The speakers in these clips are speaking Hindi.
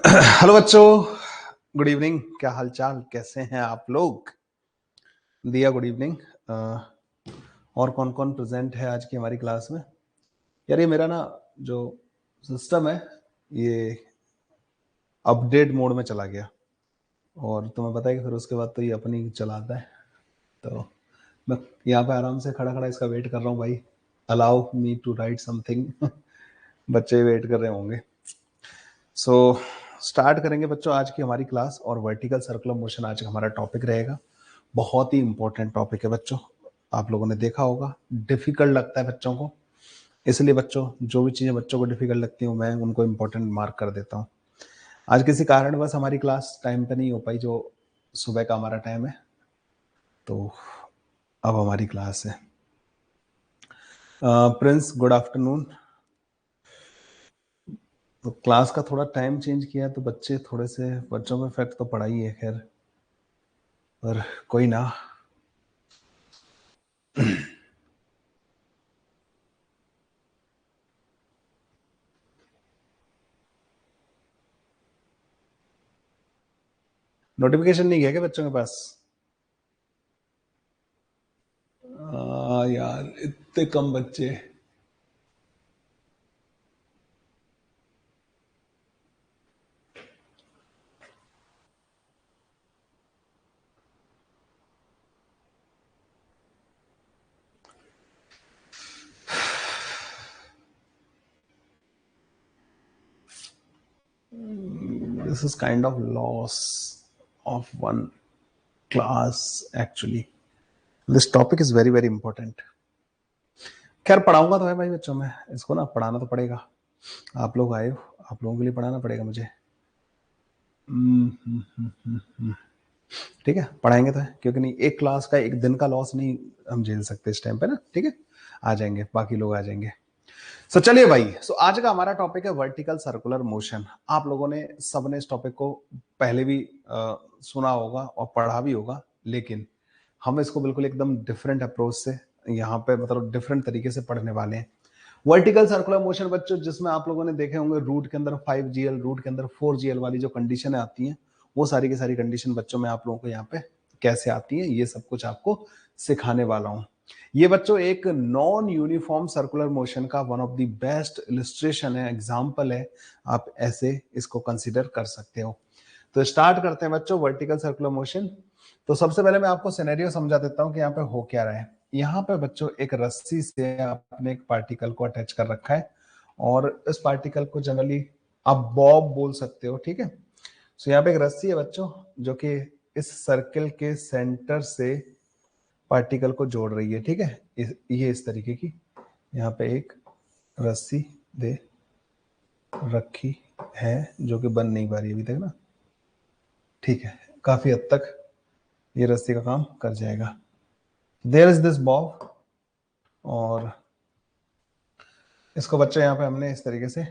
हेलो बच्चों, गुड इवनिंग। क्या हालचाल, कैसे हैं आप लोग? दिया गुड इवनिंग। और कौन कौन प्रेजेंट है आज की हमारी क्लास में? यार ये मेरा ना जो सिस्टम है ये अपडेट मोड में चला गया और तुम्हें पता है कि फिर उसके बाद तो ये अपनी चलाता है। तो मैं यहाँ पे आराम से खड़ा खड़ा इसका वेट कर रहा हूँ भाई, allow me to write something. बच्चे वेट कर रहे होंगे। सो स्टार्ट करेंगे बच्चों आज की हमारी क्लास। और वर्टिकल सर्कुलर मोशन आज का हमारा टॉपिक रहेगा। बहुत ही इंपॉर्टेंट टॉपिक है बच्चों। आप लोगों ने देखा होगा डिफिकल्ट लगता है बच्चों को, इसलिए बच्चों जो भी चीज़ें बच्चों को डिफिकल्ट लगती हैं मैं उनको इंपॉर्टेंट मार्क कर देता हूँ। आज किसी कारण बस हमारी क्लास टाइम पे नहीं हो पाई, जो सुबह का हमारा टाइम है, तो अब हमारी क्लास है। Prince good afternoon. तो क्लास का थोड़ा टाइम चेंज किया है तो बच्चे थोड़े से, बच्चों में इफेक्ट तो पड़ा ही है खैर, पर कोई ना। नोटिफिकेशन नहीं गया क्या बच्चों के पास? यार इतने कम बच्चे। This is kind of loss of one class actually. This topic is very very important. खैर पढ़ाऊंगा तो है भाई बच्चों में, इसको ना पढ़ाना तो पड़ेगा। आप लोग आए हो, आप लोगों के लिए पढ़ाना पड़ेगा मुझे। ठीक है, पढ़ाएंगे तो है, क्योंकि नहीं एक क्लास का एक दिन का लॉस नहीं हम झेल सकते इस टाइम पे ना। ठीक है, आ जाएंगे, बाकी लोग आ जाएंगे। सो चलिए भाई, सो आज का हमारा टॉपिक है वर्टिकल सर्कुलर मोशन। आप लोगों ने सबने इस टॉपिक को पहले भी सुना होगा और पढ़ा भी होगा, लेकिन हम इसको बिल्कुल एकदम डिफरेंट अप्रोच से यहाँ पे मतलब डिफरेंट तरीके से पढ़ने वाले हैं। वर्टिकल सर्कुलर मोशन बच्चों, जिसमें आप लोगों ने देखे होंगे रूट के अंदर 5GL, रूट के अंदर 4GL वाली जो कंडीशन आती हैं, वो सारी की सारी कंडीशन बच्चों में आप लोगों को यहाँ पे कैसे आती है, ये सब कुछ आपको सिखाने वाला हूँ। ये बच्चों एक नॉन यूनिफॉर्म सर्कुलर मोशन का one of the best illustration है, एग्जांपल है। आप ऐसे इसको कंसीडर कर सकते हो। तो स्टार्ट करते हैं बच्चों वर्टिकल सर्कुलर मोशन। तो सबसे पहले मैं आपको सिनेरियो समझा देता हूं कि यहाँ पे हो क्या रहा है। यहाँ पे बच्चों एक रस्सी से आपने एक पार्टिकल को अटैच कर रखा है और इस पार्टिकल को जनरली आप बॉब बोल सकते हो। ठीक है, तो यहाँ पे एक रस्सी है बच्चों जो कि इस सर्कल के सेंटर से पार्टिकल को जोड़ रही है। ठीक है, ये इस तरीके की यहाँ पे एक रस्सी दे रखी है जो कि बन नहीं पा रही अभी तक ना। ठीक है, काफी हद तक ये रस्सी का काम कर जाएगा। देयर इज दिस बॉब, और इसको बच्चे यहाँ पे हमने इस तरीके से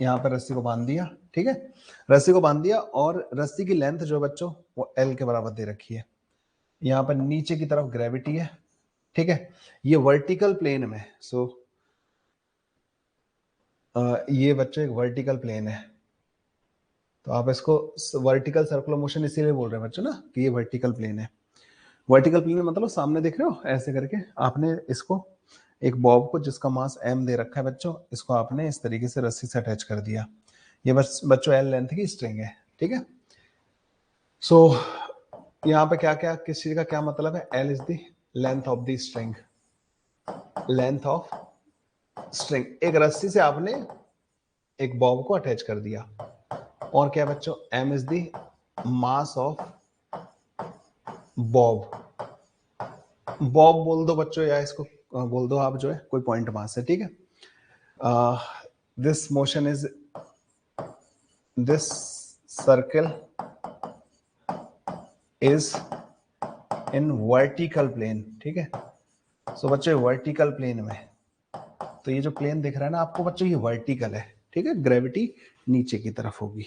यहाँ पे रस्सी को बांध दिया। ठीक है, रस्सी को बांध दिया और रस्सी की लेंथ जो बच्चों वो L के बराबर दे रखी है। यहाँ पर नीचे की तरफ ग्रेविटी है। ठीक है, ये वर्टिकल प्लेन में, सो ये बच्चों एक वर्टिकल प्लेन है, तो आप इसको वर्टिकल सर्कुलर मोशन इसीलिए बोल रहे हैं बच्चों ना कि ये वर्टिकल प्लेन है। वर्टिकल प्लेन मतलब सामने देख रहे हो ऐसे करके आपने इसको एक बॉब को जिसका मास m दे रखा है बच्चों, इसको आपने इस तरीके से रस्सी से अटैच कर दिया। ये बस बच्चों L लेंथ की स्ट्रिंग है। ठीक है, सो यहाँ पे क्या क्या किस चीज का क्या मतलब है? L is the length of the string, length of string. एक रस्सी से आपने एक बॉब को अटैच कर दिया। और क्या बच्चों? m is the mass of Bob. Bob बोल दो बच्चों, या इसको बोल दो आप जो है कोई पॉइंट मास है। ठीक है, this motion is this circle is in vertical plane. ठीक है, सो बच्चों वर्टिकल प्लेन में, तो ये जो प्लेन दिख रहा है ना आपको बच्चों, ये वर्टिकल है। ठीक है, ग्रेविटी नीचे की तरफ होगी।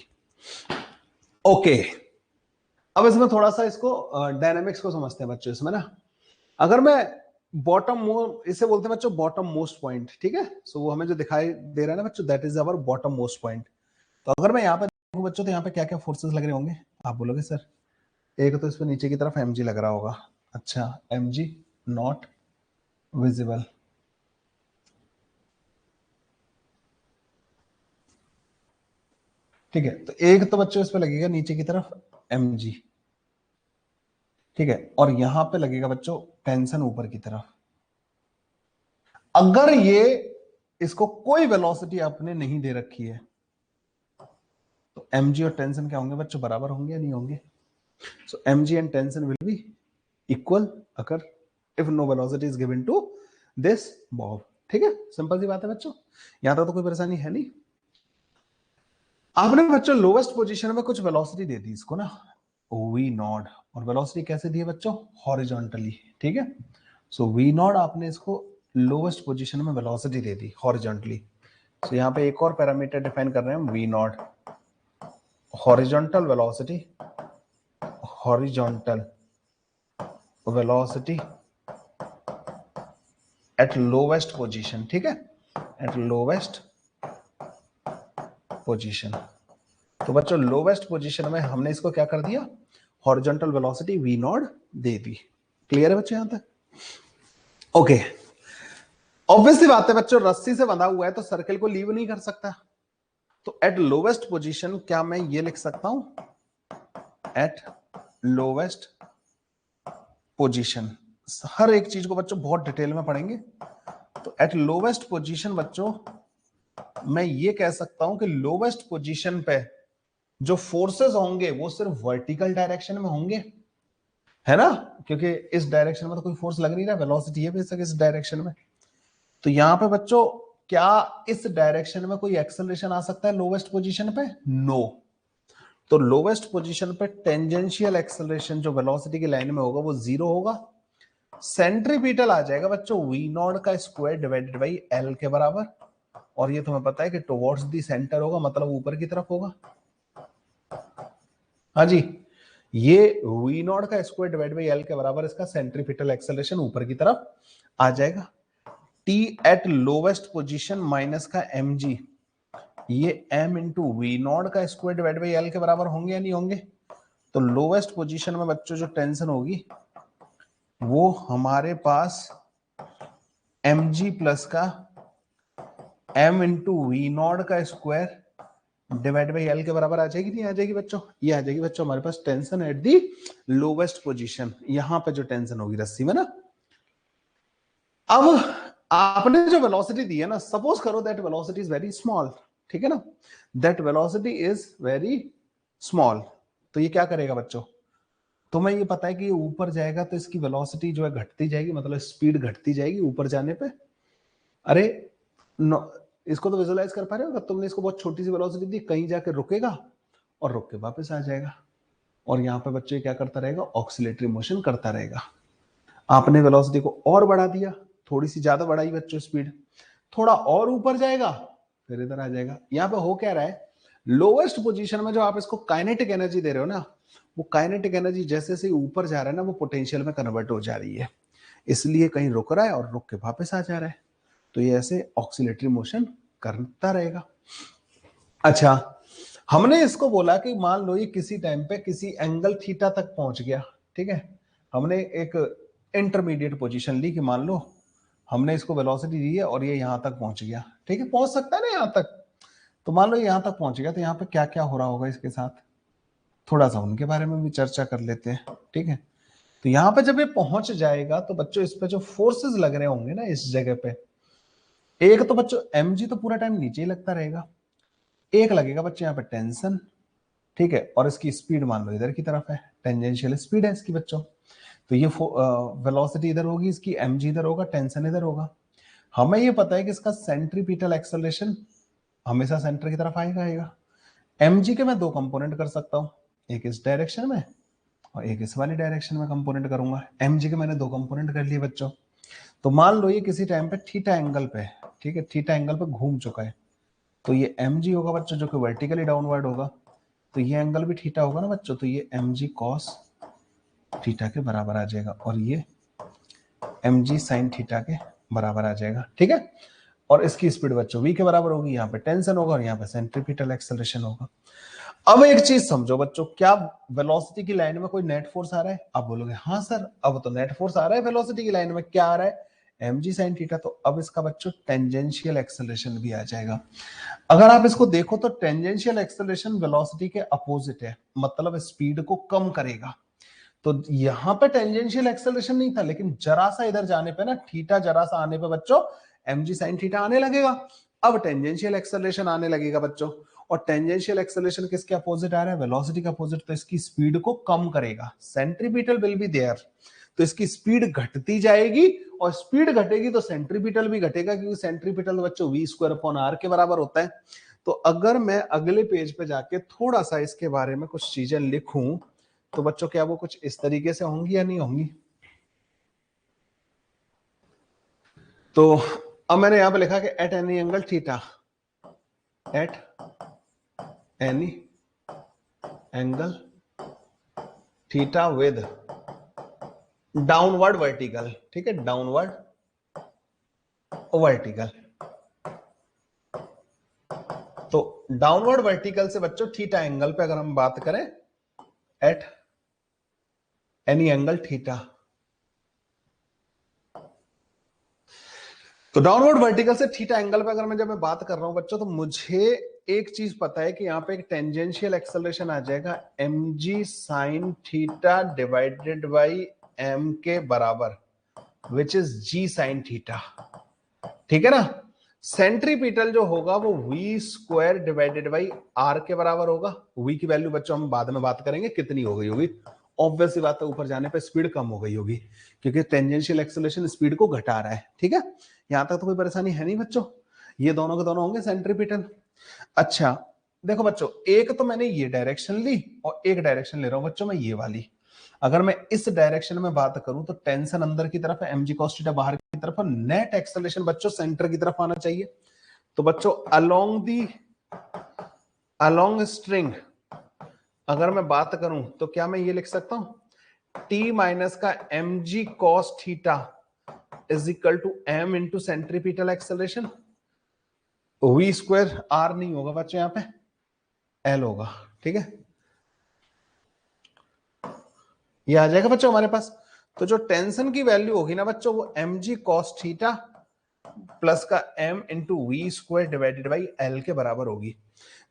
ओके, अब इसमें थोड़ा सा इसको डायनामिक्स को समझते हैं बच्चों। इसमें ना अगर मैं बॉटम इसे बोलते हैं बच्चों बॉटम मोस्ट पॉइंट। ठीक है, सो वो हमें जो दिखाई दे रहा है ना बच्चों, that is our bottom most point. तो अगर मैं यहाँ पे बच्चों तो यहाँ पे क्या क्या फोर्सेस लग रहे होंगे आप बोलोगे सर? एक तो इस पे नीचे की तरफ mg लग रहा होगा। अच्छा, mg नॉट विजिबल। ठीक है, तो एक तो बच्चों इस पे लगेगा नीचे की तरफ mg। ठीक है, और यहां पे लगेगा बच्चों टेंशन ऊपर की तरफ। अगर ये इसको कोई वेलोसिटी आपने नहीं दे रखी है तो mg और टेंशन क्या होंगे बच्चों? बराबर होंगे या नहीं होंगे? So mg and tension will be equal अगर if no velocity is given to this bob. ठीक है, सिंपल सी बात है बच्चों, यहां तक तो कोई परेशानी है नहीं। आपने बच्चों लोवेस्ट पोजीशन में कुछ वेलोसिटी दे दी इसको ना, वी नॉट, और वेलोसिटी कैसे दी है बच्चों? हॉरिजॉन्टली। ठीक है, सो वी नॉट आपने इसको लोवेस्ट पोजीशन में वेलोसिटी दे दी हॉरिजॉन्टली। सो यहां पे एक और पैरामीटर डिफाइन कर रहे हैं हम, v naught, horizontal velocity, horizontal velocity at lowest position. ठीक है, एट लोवेस्ट पोजीशन। तो बच्चों लोवेस्ट पोजीशन में हमने इसको क्या कर दिया? हॉरिजॉन्टल वेलोसिटी वी नॉट दे दी। क्लियर है बच्चों यहां तक? ओके, ऑब्वियसली बात है बच्चों, रस्सी से बंधा हुआ है तो सर्कल को लीव नहीं कर सकता। तो एट लोवेस्ट पोजीशन क्या मैं ये लिख सकता हूं? Eight lowest position. हर एक चीज को बच्चों बहुत डिटेल में पढ़ेंगे। तो एट लोवेस्ट पोजीशन बच्चों मैं ये कह सकता हूं कि लोवेस्ट पोजीशन पे जो फोर्सेस होंगे वो सिर्फ वर्टिकल डायरेक्शन में होंगे, है ना? क्योंकि इस डायरेक्शन में तो कोई फोर्स लग नहीं रहा, वेलोसिटी है बेशक इस डायरेक्शन में। तो यहां पे बच्चों क्या इस डायरेक्शन में कोई एक्सेलरेशन आ सकता है लोवेस्ट पोजीशन पे? नो। तो लोवेस्ट पोजीशन पे टेंजेंशियल एक्सेलरेशन जो वेलोसिटी की लाइन में होगा वो जीरो होगा। सेंट्रीपिटल आ जाएगा बच्चों वी नॉट का स्क्वायर डिवाइडेड बाई एल के बराबर, और ये तुम्हें पता है कि टुवर्ड्स दी सेंटर होगा, मतलब ऊपर की तरफ होगा। हाँ जी, ये वी नॉट का स्क्वायर डिवाइड बाई एल के बराबर इसका सेंट्रीपिटल एक्सेलरेशन ऊपर की तरफ आ जाएगा। T at lowest position minus का एम जी, ये एम इंटू वी नॉट का स्क्वायर डिवाइड बाई एल के बराबर होंगे या नहीं होंगे? तो लोवेस्ट पोजीशन में बच्चों जो टेंशन होगी वो हमारे पास एम जी प्लस का एम इंटू वी नॉट का स्क्वायर डिवाइड बाई एल के बराबर आ जाएगी, नहीं आ जाएगी बच्चों? ये आ जाएगी बच्चों हमारे पास tension at the lowest position, यहां पे जो टेंशन होगी रस्सी में ना। अब आपने जो वेलोसिटी दी है ना, सपोज करो that velocity is very small. ठीक है ना, that velocity is very small. तो ये क्या करेगा बच्चों? तुम्हें ये पता है कि ये ऊपर जाएगा तो इसकी वेलोसिटी जो है घटती जाएगी, मतलब स्पीड घटती जाएगी ऊपर जाने पे। अरे इसको तो विजुलाइज कर पा रहे हो? अगर तुमने इसको बहुत छोटी सी वेलोसिटी दी, कहीं जाके रुकेगा और रुक के वापस आ जाएगा, और यहाँ पे बच्चे क्या करता रहेगा? ऑक्सीलेटरी मोशन करता रहेगा। आपने वेलोसिटी को और बढ़ा दिया, थोड़ी सी ज्यादा बढ़ाई बच्चों स्पीड, थोड़ा और ऊपर जाएगा फिर इधर आ जाएगा। यहाँ पे हो क्या रहा है? लोवेस्ट पोजीशन में जो आप इसको काइनेटिक एनर्जी दे रहे हो ना, वो काइनेटिक एनर्जी जैसे से ऊपर जा रहा है ना, वो पोटेंशियल में कन्वर्ट हो जा रही है, इसलिए कहीं रुक रहा है और रुक के वापस आ जा रहा है। तो ये ऐसे ऑक्सीलेटरी मोशन करता रहेगा। अच्छा, हमने इसको बोला कि मान लो ये किसी टाइम पे किसी एंगल थीटा तक पहुंच गया। ठीक है, हमने एक इंटरमीडिएट पोजीशन ली कि मान लो हमने इसको वेलोसिटी दी है और ये यहां तक पहुंच गया। ठीक है, पहुंच सकता है ना यहां तक। तो मान लो यहां तक पहुंच गया, तो यहाँ पे क्या क्या हो रहा होगा इसके साथ, थोड़ा सा उनके बारे में भी चर्चा कर लेते हैं। ठीक है, तो यहाँ पे जब ये पहुंच जाएगा तो बच्चों इस पे जो फोर्सेस लग रहे होंगे ना इस जगह पे, एक तो बच्चों mg तो पूरा टाइम नीचे ही लगता रहेगा, एक लगेगा बच्चों यहाँ पे टेंशन। ठीक है, और इसकी स्पीड मान लो इधर की तरफ है, टेंजेंशियल स्पीड है इसकी बच्चों। तो ये वेलोसिटी इधर होगी, इसकी mg इधर होगा, टेंशन इधर होगा। हमें ये पता है कि इसका सेंट्रीपिटल एक्सेलरेशन हमेशा सेंटर की तरफ आएगा। mg के मैं दो कंपोनेंट कर सकता हूं, एक इस डायरेक्शन में और एक इस वाली डायरेक्शन में कंपोनेंट करूंगा। mg के मैंने दो कंपोनेंट कर लिए बच्चों। तो मान लो ये किसी टाइम पे थीटा एंगल पे, ठीक है, थीटा एंगल पे घूम चुका है, तो ये mg होगा बच्चों जो कि वर्टिकली डाउनवर्ड होगा। तो ये एंगल भी थीटा होगा ना बच्चों, तो ये mg cos थीटा के बराबर आ जाएगा और ये mg sin थीटा के बराबर आ जाएगा। ठीक है, और इसकी स्पीड बच्चों v के बराबर होगी, यहाँ पे टेंशन होगा और यहाँ पे सेंट्रीपिटल एक्सेलरेशन होगा। अब एक चीज समझो बच्चों, क्या वेलोसिटी की लाइन में कोई नेट फोर्स आ रहा है? आप बोलोगे हाँ सर, अब तो नेट फोर्स आ रहा है वेलोसिटी की लाइन में, क्या आ रहा है? mg sin theta. तो अब इसका बच्चों टेंजेंशियल एक्सेलरेशन भी आ जाएगा। अगर आप इसको देखो तो टेंजेंशियल एक्सेलरेशन वेलोसिटी के अपोजिट है, मतलब स्पीड को कम करेगा। तो यहां पे टेंजेंशियल एक्सेलरेशन नहीं था, लेकिन जरा सा इधर जाने पे ना, थीटा जरा सा आने पे बच्चों mg sin थीटा आने लगेगा। अब टेंजेंशियल एक्सेलरेशन आने लगेगा बच्चों, और टेंजेंशियल एक्सेलरेशन किसके अपोजिट आ रहा है? वेलोसिटी के अपोजिट। तो इसकी स्पीड को कम करेगा, सेंट्रीपिटल विल बी देयर, तो इसकी स्पीड घटती जाएगी, और स्पीड घटेगी तो सेंट्रीपिटल भी घटेगा, क्योंकि सेंट्रीपिटल बच्चों v स्क्वायर अपॉन r के बराबर होता है। तो अगर मैं अगले पेज पे जाके थोड़ा सा इसके बारे में कुछ चीजें लिखूं, तो बच्चों क्या वो कुछ इस तरीके से होंगी या नहीं होंगी? तो अब मैंने यहां पे लिखा कि eight any angle theta, eight any angle theta with downward vertical, ठीक है, डाउनवर्ड वर्टिकल। तो डाउनवर्ड वर्टिकल से बच्चों थीटा एंगल पे अगर हम बात करें, एट एनी एंगल थीटा, तो डाउनवर्ड वर्टिकल से थीटा एंगल पे अगर जब मैं बात कर रहा हूं बच्चों, तो मुझे एक चीज पता है कि यहां पे एक टेंजेंशियल एक्सेलरेशन आ जाएगा mg sin theta divided by m के बराबर, which is g sin theta, ठीक है ना। सेंट्रीपिटल जो होगा वो v square divided by r के बराबर होगा। v की वैल्यू बच्चों हम बाद में बात करेंगे कितनी हो गई होगी, ऑब्वियस सी बात है ऊपर जाने पे स्पीड कम हो गई होगी, क्योंकि टेंजेंशियल एक्सेलरेशन स्पीड को घटा रहा है, ठीक है। यहां तक तो कोई परेशानी है नहीं बच्चों, ये दोनों के दोनों होंगे सेंट्रीपिटल। अच्छा देखो बच्चों, एक तो मैंने ये डायरेक्शन ली और एक डायरेक्शन ले रहा हूं बच्चों मैं ये वाली। अगर मैं इस डायरेक्शन में बात करूं तो टेंशन अंदर की तरफ है, mg cos थीटा बाहर की तरफ है, नेट एक्सेलरेशन बच्चों सेंटर की तरफ आना चाहिए। तो बच्चों अलोंग स्ट्रिंग अगर मैं बात करूं तो क्या मैं ये लिख सकता हूं, t माइनस का mg cos theta is equal to m into centripetal acceleration. v square r नहीं होगा बच्चों, यहां पे l होगा, ठीक है। ये आ जाएगा बच्चों हमारे पास। तो जो टेंशन की वैल्यू होगी ना बच्चों, वो mg cos थीटा प्लस का m into v square divided by l के बराबर होगी।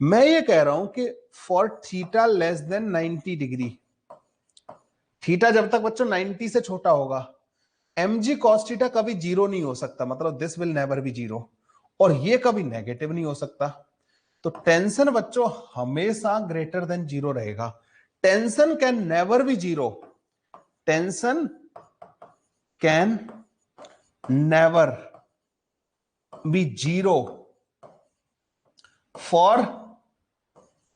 मैं ये कह रहा हूं कि for theta less than 90 degree, theta जब तक बच्चों 90 से छोटा होगा, mg cos थीटा कभी जीरो नहीं हो सकता, मतलब this will never be zero, और ये कभी नेगेटिव नहीं हो सकता। तो टेंशन बच्चों हमेशा ग्रेटर देन जीरो रहेगा। Tension can never be zero, tension can never be zero for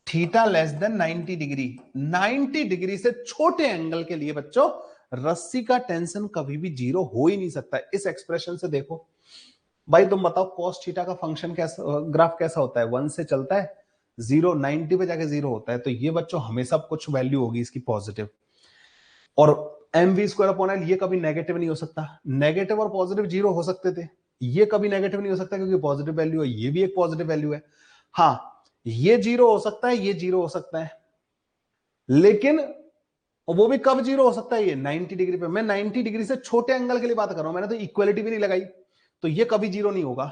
theta less than 90 degree. 90 degree से छोटे एंगल के लिए बच्चों रस्सी का टेंशन कभी भी जीरो हो ही नहीं सकता। इस एक्सप्रेशन से देखो भाई, तुम बताओ कॉस थीटा का फंक्शन कैसा, ग्राफ कैसा होता है, 1 से चलता है, 0 90 पे जाके 0 होता है। तो ये बच्चों हमेशा कुछ वैल्यू होगी इसकी पॉजिटिव, और m we square upon l ये कभी नेगेटिव नहीं हो सकता। नेगेटिव और पॉजिटिव जीरो हो सकते थे, ये कभी नेगेटिव नहीं हो सकता क्योंकि पॉजिटिव वैल्यू है, ये भी एक पॉजिटिव वैल्यू है। हाँ ये जीरो हो सकता है, ये जीरो हो सकता है, लेकिन वो भी कब जीरो हो सकता है, ये 90 डिग्री पे। मैं 90 डिग्री से छोटे एंगल के लिए बात कर रहा हूं, मैंने तो इक्वलिटी भी नहीं लगाई। तो ये कभी जीरो नहीं होगा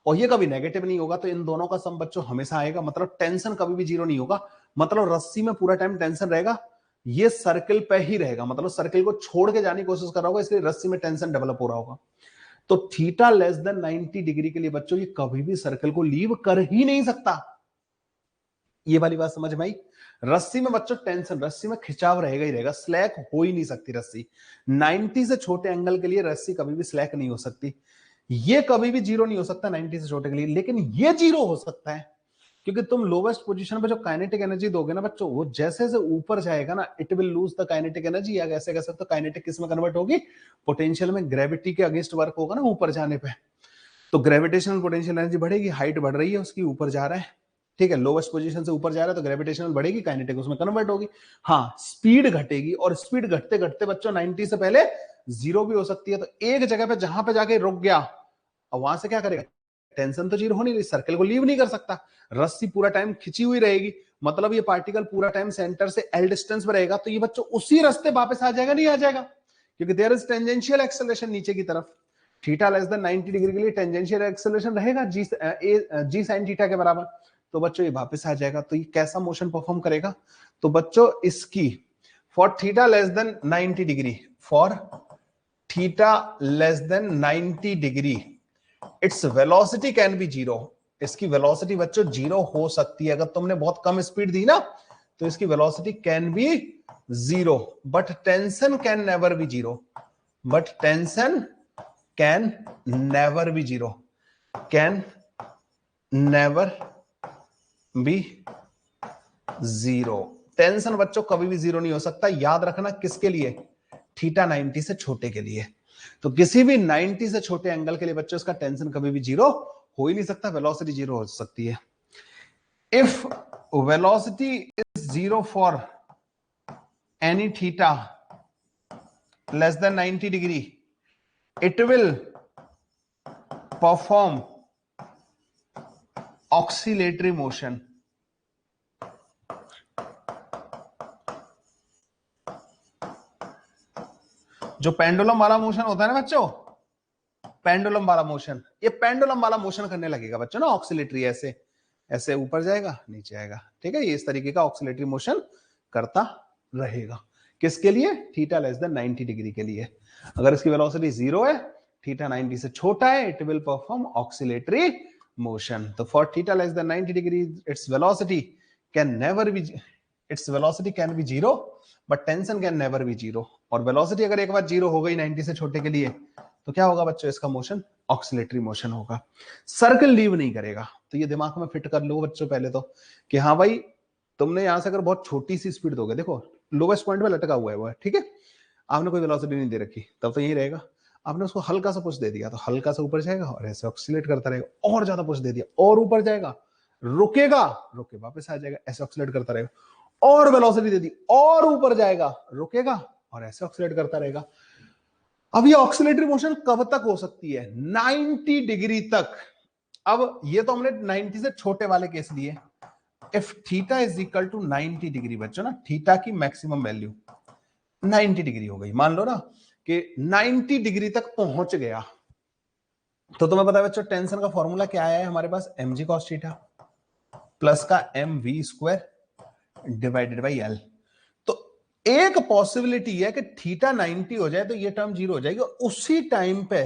और ये कभी नेगेटिव नहीं होगा। तो इन दोनों का सम बच्चों हमेशा आएगा, मतलब टेंशन कभी भी जीरो नहीं होगा, मतलब रस्सी में पूरा टाइम टेंशन रहेगा, ये सर्किल पे ही रहेगा, मतलब सर्किल को छोड़ के जाने की कोशिश कर रहा होगा, इसलिए रस्सी में टेंशन डेवलप हो रहा होगा। तो थीटा लेस देन 90 डिग्री के लिए बच्चों ये कभी भी सर्किल को लीव कर ही नहीं सकता। ये वाली बात समझ में आई। रस्सी में बच्चों टेंशन, रस्सी में खिंचाव रहेगा ही रहेगा, स्लैक हो ही नहीं सकती रस्सी। 90 से छोटे एंगल के लिए रस्सी कभी भी स्लैक नहीं हो सकती। ये कभी भी जीरो नहीं हो सकता 90 से छोटे के लिए, लेकिन ये जीरो हो सकता है क्योंकि तुम लोवेस्ट पोजीशन पे जो काइनेटिक एनर्जी दोगे ना बच्चों, वो जैसे जैसे ऊपर जाएगा ना, it will lose the kinetic energy, या कैसे कह सकते हो काइनेटिक किस में कन्वर्ट होगी, पोटेंशियल में। ग्रेविटी के अगेंस्ट वर्क होगा ना ऊपर जाने पे, तो ग्रेविटेशनल पोटेंशियल एनर्जी बढ़ेगी, हाइट बढ़ रही है उसकी, ऊपर जा रहा है, ठीक है, लोवेस्ट पोजीशन से ऊपर जा रहा है तो ग्रेविटेशनल बढ़ेगी, काइनेटिक उसमें कन्वर्ट होगी। हाँ स्पीड घटेगी, और स्पीड घटते घटते बच्चों 90 से पहले जीरो भी हो सकती है। तो एक जगह पे जहां पे जाके रुक गया, अब वहां से क्या करेगा, टेंशन तो जीरो हो नहीं रही, सर्कल को लीव नहीं कर सकता, रस्सी पूरा टाइम खिंची हुई रहेगी, मतलब ये पार्टिकल पूरा टाइम सेंटर से एल डिस्टेंस पर रहेगा, तो ये बच्चों उसी रास्ते वापस आ जाएगा, नहीं आ जाएगा, क्योंकि देयर इज टेंजेंशियल एक्सेलरेशन नीचे की तरफ। थीटा लेस देन 90 डिग्री के लिए टेंजेंशियल एक्सेलरेशन रहेगा जी साइन थीटा के बराबर, तो बच्चों ये वापस आ जाएगा। तो ये कैसा मोशन परफॉर्म करेगा, तो बच्चों इसकी for theta less than 90 degree, for theta less than 90 degree, its velocity can be zero, इसकी वेलोसिटी बच्चों जीरो हो सकती है, अगर तुमने बहुत कम स्पीड दी ना तो इसकी velocity can be zero, but tension can never be zero, but tension can never be zero, can never be zero. Tension बच्चों कभी भी जीरो नहीं हो सकता, याद रखना किसके लिए, थीटा 90 से छोटे के लिए। तो किसी भी 90 से छोटे एंगल के लिए बच्चों इसका टेंशन कभी भी जीरो हो ही नहीं सकता, वेलोसिटी जीरो हो सकती है। If velocity is zero for any theta less than 90 degree, it will perform oscillatory motion. जो पेंडुलम वाला मोशन होता है ना बच्चों, पेंडुलम वाला मोशन, ये पेंडुलम वाला मोशन करने लगेगा बच्चों ना, ऑक्सीलेटरी, ऐसे ऐसे ऊपर जाएगा नीचे आएगा, ठीक है, ये इस तरीके का ऑक्सीलेटरी मोशन करता रहेगा। किसके लिए, थीटा लेस देन 90 डिग्री के लिए। अगर इसकी वेलोसिटी जीरो है, थीटा 90 से छोटा है, it will perform oscillatory motion. तो for theta less than 90 degree its velocity can never B, its velocity can be zero, but tension can never be zero. और वेलोसिटी अगर एक बार जीरो हो गई 90 से छोटे के लिए, तो क्या होगा बच्चों, इसका मोशन ऑक्सीलेटरी मोशन होगा, सर्कल लीव नहीं करेगा। तो ये दिमाग में फिट कर लो बच्चों पहले तो, कि हाँ भाई तुमने यहां से अगर बहुत छोटी सी स्पीड दोगे, देखो लोवेस्ट पॉइंट पे लटका हुआ है वो, ठीक है, आपने कोई वेलोसिटी नहीं दे रखी, तब तो यही रहेगा। आपने उसको हल्का सा पुश दे दिया तो हल्का सा ऊपर जाएगा और ऐसे ऑक्सीलेट करता रहेगा, और ज्यादा पुश दे दिया और ऊपर जाएगा, रुकेगा, रुके वापस आ जाएगा, ऐसे ऑक्सीलेट करता रहेगा, और वेलोसिटी दे दी और ऊपर जाएगा, रुकेगा और ऐसे ऑक्सीलेट करता रहेगा। अब ये ऑक्सीलेटरी मोशन कब तक हो सकती है, 90 डिग्री तक। अब ये तो हमने 90 से छोटे वाले केस लिए, if theta is equal to 90 degree बच्चों ना, थीटा की मैक्सिमम वैल्यू 90 डिग्री हो गई, मान लो ना कि 90 डिग्री तक पहुंच गया, तो तुम्हें पता है बच्चों टेंशन का फॉर्मूला क्या है हमारे पास, mg cos थीटा प्लस का mv square divided by L. तो एक पॉसिबिलिटी है कि थीटा 90 हो जाए तो ये टर्म जीरो हो जाएगी, और उसी टाइम पे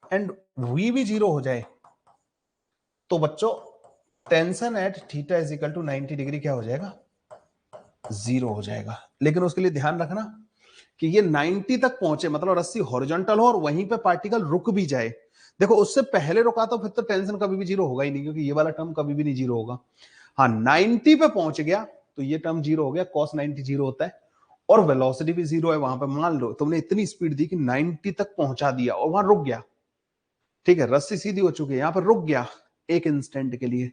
एंड v भी जीरो हो जाए, तो बच्चों tension at theta is equal to 90 degree क्या हो जाएगा, जीरो हो जाएगा। लेकिन उसके लिए ध्यान रखना कि ये 90 तक पहुंचे, मतलब रस्सी हॉरिजॉन्टल हो और वहीं पे पार्टिकल रुक भी जाए। देखो उससे पहले रुका तो फिर तो टेंशन कभी भी जीरो होगा ही नहीं, क्योंकि ये वाला टर्म कभी भी नहीं जीरो होगा। हाँ 90 पे पहुंच गया तो ये टर्म जीरो हो गया, cos 90 जीरो होता है, और वेलोसिटी भी जीरो है वहां पे। मान लो तुमने इतनी स्पीड दी कि 90 तक पहुंचा दिया और वहां रुक गया, ठीक है, रस्सी सीधी हो चुकी है, यहां पर रुक गया एक इंस्टेंट के लिए,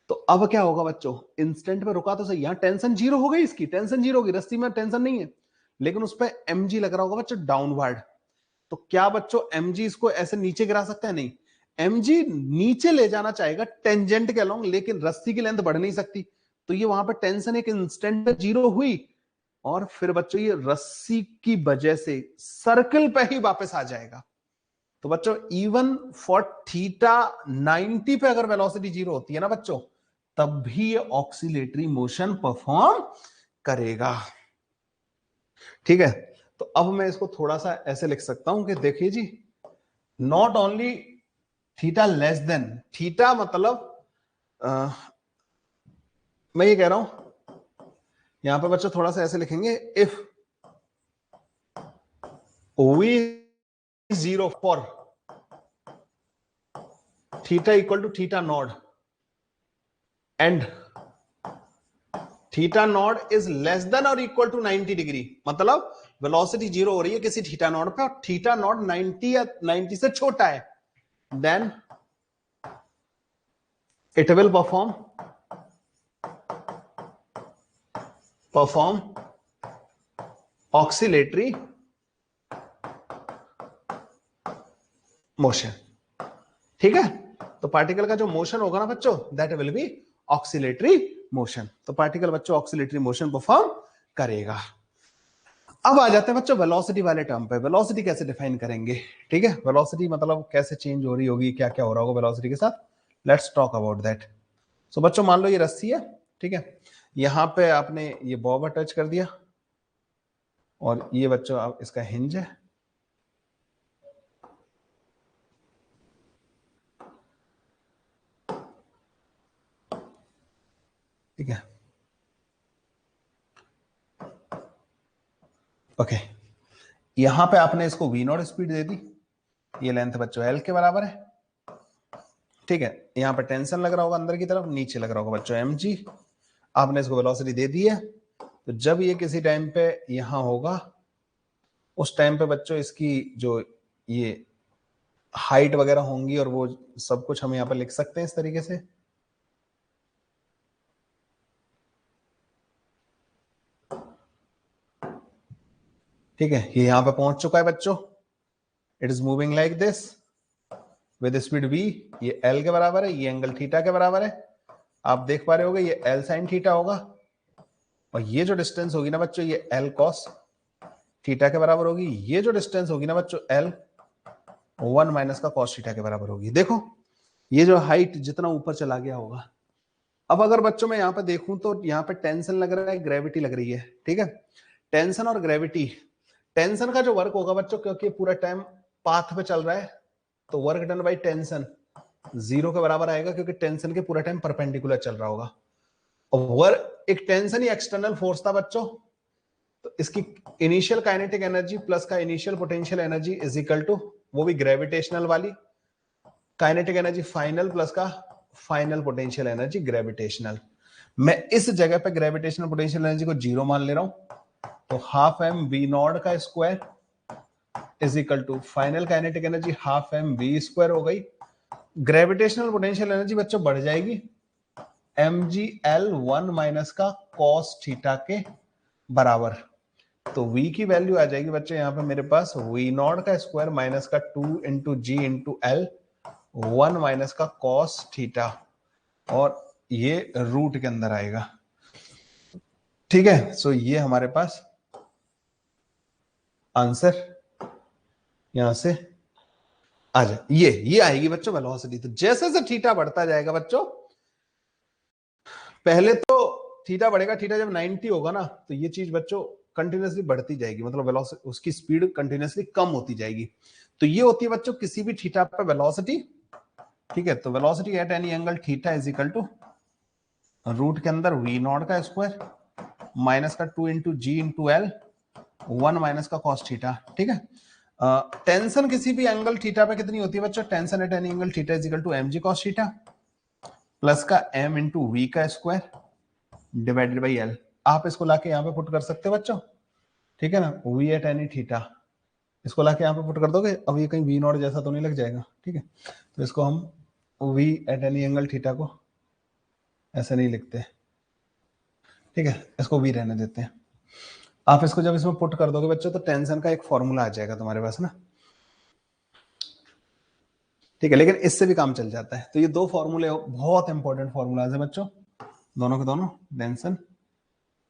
तो अब क्या होगा बच्चों, इंस्टेंट पे रुका तो सही, यहां टेंशन जीरो हो गई, इसकी टेंशन जीरो होगी, रस्सी में टेंशन नहीं है, लेकिन उस पर mg लग रहा होगा बच्चों डाउनवर्ड। तो क्या बच्चों mg इसको ऐसे नीचे गिरा सकता है, नहीं, mg नीचे ले जाना चाहेगा टेंजेंट के अलोंग, लेकिन रस्सी की लेंथ बढ़ नहीं सकती, तो ये वहां पर टेंशन एक इंस्टेंट पे जीरो हुई, और फिर बच्चों ये रस्सी की वजह से सर्कल पे ही वापस आ जाएगा। तो बच्चों इवन फॉर थीटा 90 पे अगर वेलोसिटी जीरो होती है ना बच्चों, तब भी ये ऑक्सीलेटरी मोशन परफॉर्म करेगा, ठीक है। तो अब मैं इसको थोड़ा सा ऐसे लिख सकता हूं कि देखिए जी, not only theta less than, theta मतलब मैं ये कह रहा हूं यहां पर बच्चों थोड़ा सा ऐसे लिखेंगे, if v zero for theta equal to theta naught and theta naught is less than और इक्वल टू 90 डिग्री, मतलब वेलोसिटी जीरो हो रही है किसी थीटा नॉट पे और थीटा नॉट 90 या 90 से छोटा है, then it will perform oscillatory motion, ठीक है। तो पार्टिकल का जो मोशन होगा ना बच्चों, that will B oscillatory motion. तो पार्टिकल बच्चों ऑक्सीलेटरी मोशन परफॉर्म करेगा। अब आ जाते हैं बच्चों वेलोसिटी वाले टर्म पे। वेलोसिटी कैसे डिफाइन करेंगे? ठीक है, वेलोसिटी मतलब कैसे चेंज हो रही होगी, क्या क्या हो रहा होगा वेलोसिटी के साथ, लेट्स टॉक अबाउट दैट। सो बच्चों मान लो ये रस्सी है, ठीक है, यहां पे आपने ये बॉब अटैच कर दिया और ये बच्चों आप इसका हिंज है, ठीक है, ओके। यहां पे आपने इसको वी नॉट स्पीड दे दी, ये लेंथ बच्चों एल के बराबर है, ठीक है। यहाँ पे टेंशन लग रहा होगा अंदर की तरफ, नीचे लग रहा होगा बच्चों एम जी। आपने इसको वेलोसिटी दे दी है, तो जब ये किसी टाइम पे यहां होगा, उस टाइम पे बच्चों इसकी जो ये हाइट वगैरह होंगी और वो सब कुछ हम यहाँ पे लिख सकते हैं इस तरीके से। ठीक है, ये यहां पे पहुंच चुका है बच्चों, it is moving like this with speed v, ये l के बराबर है, ये एंगल थीटा के बराबर है। आप देख पा रहे होगे ये l साइन थीटा होगा, और ये जो डिस्टेंस होगी ना बच्चों, ये l कॉस थीटा के बराबर होगी। ये जो डिस्टेंस होगी ना बच्चों, l 1 माइनस का कॉस थीटा के बराबर होगी। देखो ये जो हाइट जितना ऊपर चला गया होगा। अब अगर बच्चों मैं यहाँ पे देखूं तो यहाँ पे टेंशन लग रहा है, ग्रेविटी लग रही है, ठीक है। टेंशन और ग्रेविटी, टेंशन का जो वर्क होगा बच्चों, क्योंकि पूरा टाइम पाथ पे चल रहा है, तो वर्क डन बाई टेंशन 0 के बराबर आएगा, क्योंकि टेंशन के पूरा टाइम परपेंडिकुलर चल रहा होगा। और वर्क एक टेंशन ही एक्सटर्नल फोर्स था बच्चों, तो इसकी इनिशियल काइनेटिक एनर्जी प्लस का initial potential energy is equal to, वो भी ग्रेविटेशनल वाली, काइनेटिक एनर्जी फाइनल प्लस का फाइनल पोटेंशियल एनर्जी ग्रेविटेशनल। मैं इस जगह पे ग्रेविटेशनल पोटेंशियल एनर्जी को 0 मान ले रहा हूं, तो हाफ एम वी नॉट का square is equal to final kinetic energy half m we square हो गई। ग्रेविटेशनल पोटेंशियल एनर्जी बच्चों बढ़ जाएगी एम जी एल 1 माइनस का कॉस थीटा के बराबर। तो v की वैल्यू आ जाएगी बच्चों यहाँ पे मेरे पास वी नॉट का स्क्वायर माइनस का 2 into g into l 1 minus का कॉस थीटा, और ये रूट के अंदर आएगा, ठीक है। सो ये हमारे पास आंसर यहां से आ जाए, ये आएगी बच्चों वेलोसिटी। तो जैसे जैसे थीटा बढ़ता जाएगा बच्चों, पहले तो थीटा बढ़ेगा, थीटा जब 90 होगा ना, तो ये चीज बच्चों कंटिन्यूसली बढ़ती जाएगी, मतलब वेलोसिटी उसकी स्पीड कंटिन्यूसली कम होती जाएगी। तो ये होती है बच्चों किसी भी थीटा पे वेलोसिटी, ठीक है। तो velocity at any angle theta is equal to root के अंदर वी नॉट का स्क्वायर माइनस का 2 into g into l 1 minus का कॉस थीटा, ठीक है। टेंशन किसी भी एंगल थीटा पे कितनी होती है बच्चों, tension at any angle theta is equal to M G cos theta plus का एम इंटू वी का स्क्वायर डिवाइडेड बाई एल। आप इसको लाके यहाँ पे पुट कर सकते हो बच्चों, ठीक है ना, वी एट एनी थीटा, इसको लाके यहाँ पे पुट कर दोगे। अब ये कहीं वी नॉट जैसा तो नहीं लग जाएगा, ठीक है। तो इसको हम v at any angle theta को ऐसे नहीं लिखते, ठीक है, इसको वी रहने देते हैं। आप इसको जब इसमें पुट कर दोगे बच्चों, तो टेंशन का एक फॉर्मूला आ जाएगा तुम्हारे पास ना, ठीक है। लेकिन इससे भी काम चल जाता है। तो ये दो फॉर्मूले बहुत इंपॉर्टेंट फॉर्मूलाज है बच्चों, दोनों के दोनों, tension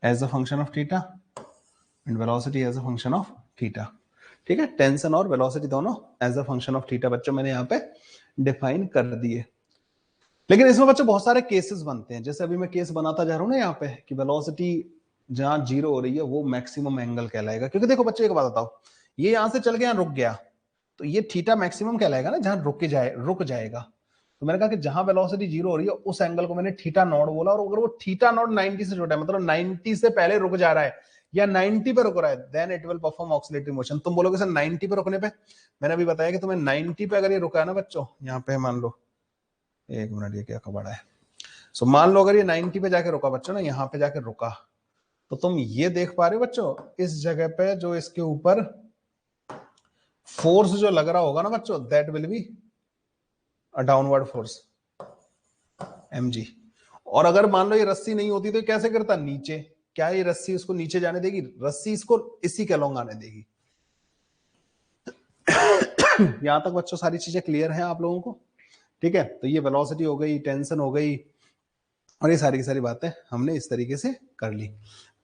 as a function of theta and velocity as a function of theta, ठीक है। टेंशन और वेलोसिटी दोनों as a function of theta बच्चों मैंने यहाँ पे डिफाइन कर दिए। लेकिन इसमें बच्चों बहुत सारे केसेस बनते हैं, जैसे अभी मैं केस बनाता जा रहा हूँ ना यहाँ पे, कि वेलोसिटी जहां 0 हो रही है वो मैक्सिमम एंगल कहलाएगा। क्योंकि देखो बच्चों एक बात बताओ, ये यहां से चल के यहाँ रुक गया, तो ये थीटा मैक्सिमम कहलाएगा ना, जहां रुक जाएगा। तो मैंने कहा कि जहां वेलोसिटी 0 हो रही है उस एंगल को मैंने थीटा नॉट बोला, और अगर वो थीटा नॉट 90 से छोटा है, मतलब 90 से पहले रुक जा रहा है या 90 पे रुक रहा है, then it will perform oscillatory motion. तुम बोलोगे सर 90 पे रुकने पे, मैंने अभी बताया कि तुम्हें 90 पे अगर ये रुका है ना बच्चों, यहाँ पे मान लो, एक मिनट, ये क्या खबड़ा है। सो मान लो अगर ये 90 पे जाके रुका बच्चों ना, यहाँ पे जाके रुका, तो तुम ये देख पा रहे हो बच्चों, इस जगह पे जो इसके ऊपर फोर्स जो लग रहा होगा ना बच्चों, that will be a downward force mg। और अगर मान लो ये रस्सी नहीं होती तो ये कैसे गिरता, नीचे। क्या ये रस्सी इसको नीचे जाने देगी? रस्सी इसको इसी के अलोंग आने देगी। यहां तक बच्चों सारी चीजें क्लियर हैं आप लोगों को, ठीक है, तो ये वेलोसिटी हो गई, टेंशन हो गई, और ये सारी की सारी बातें हमने इस तरीके से कर ली।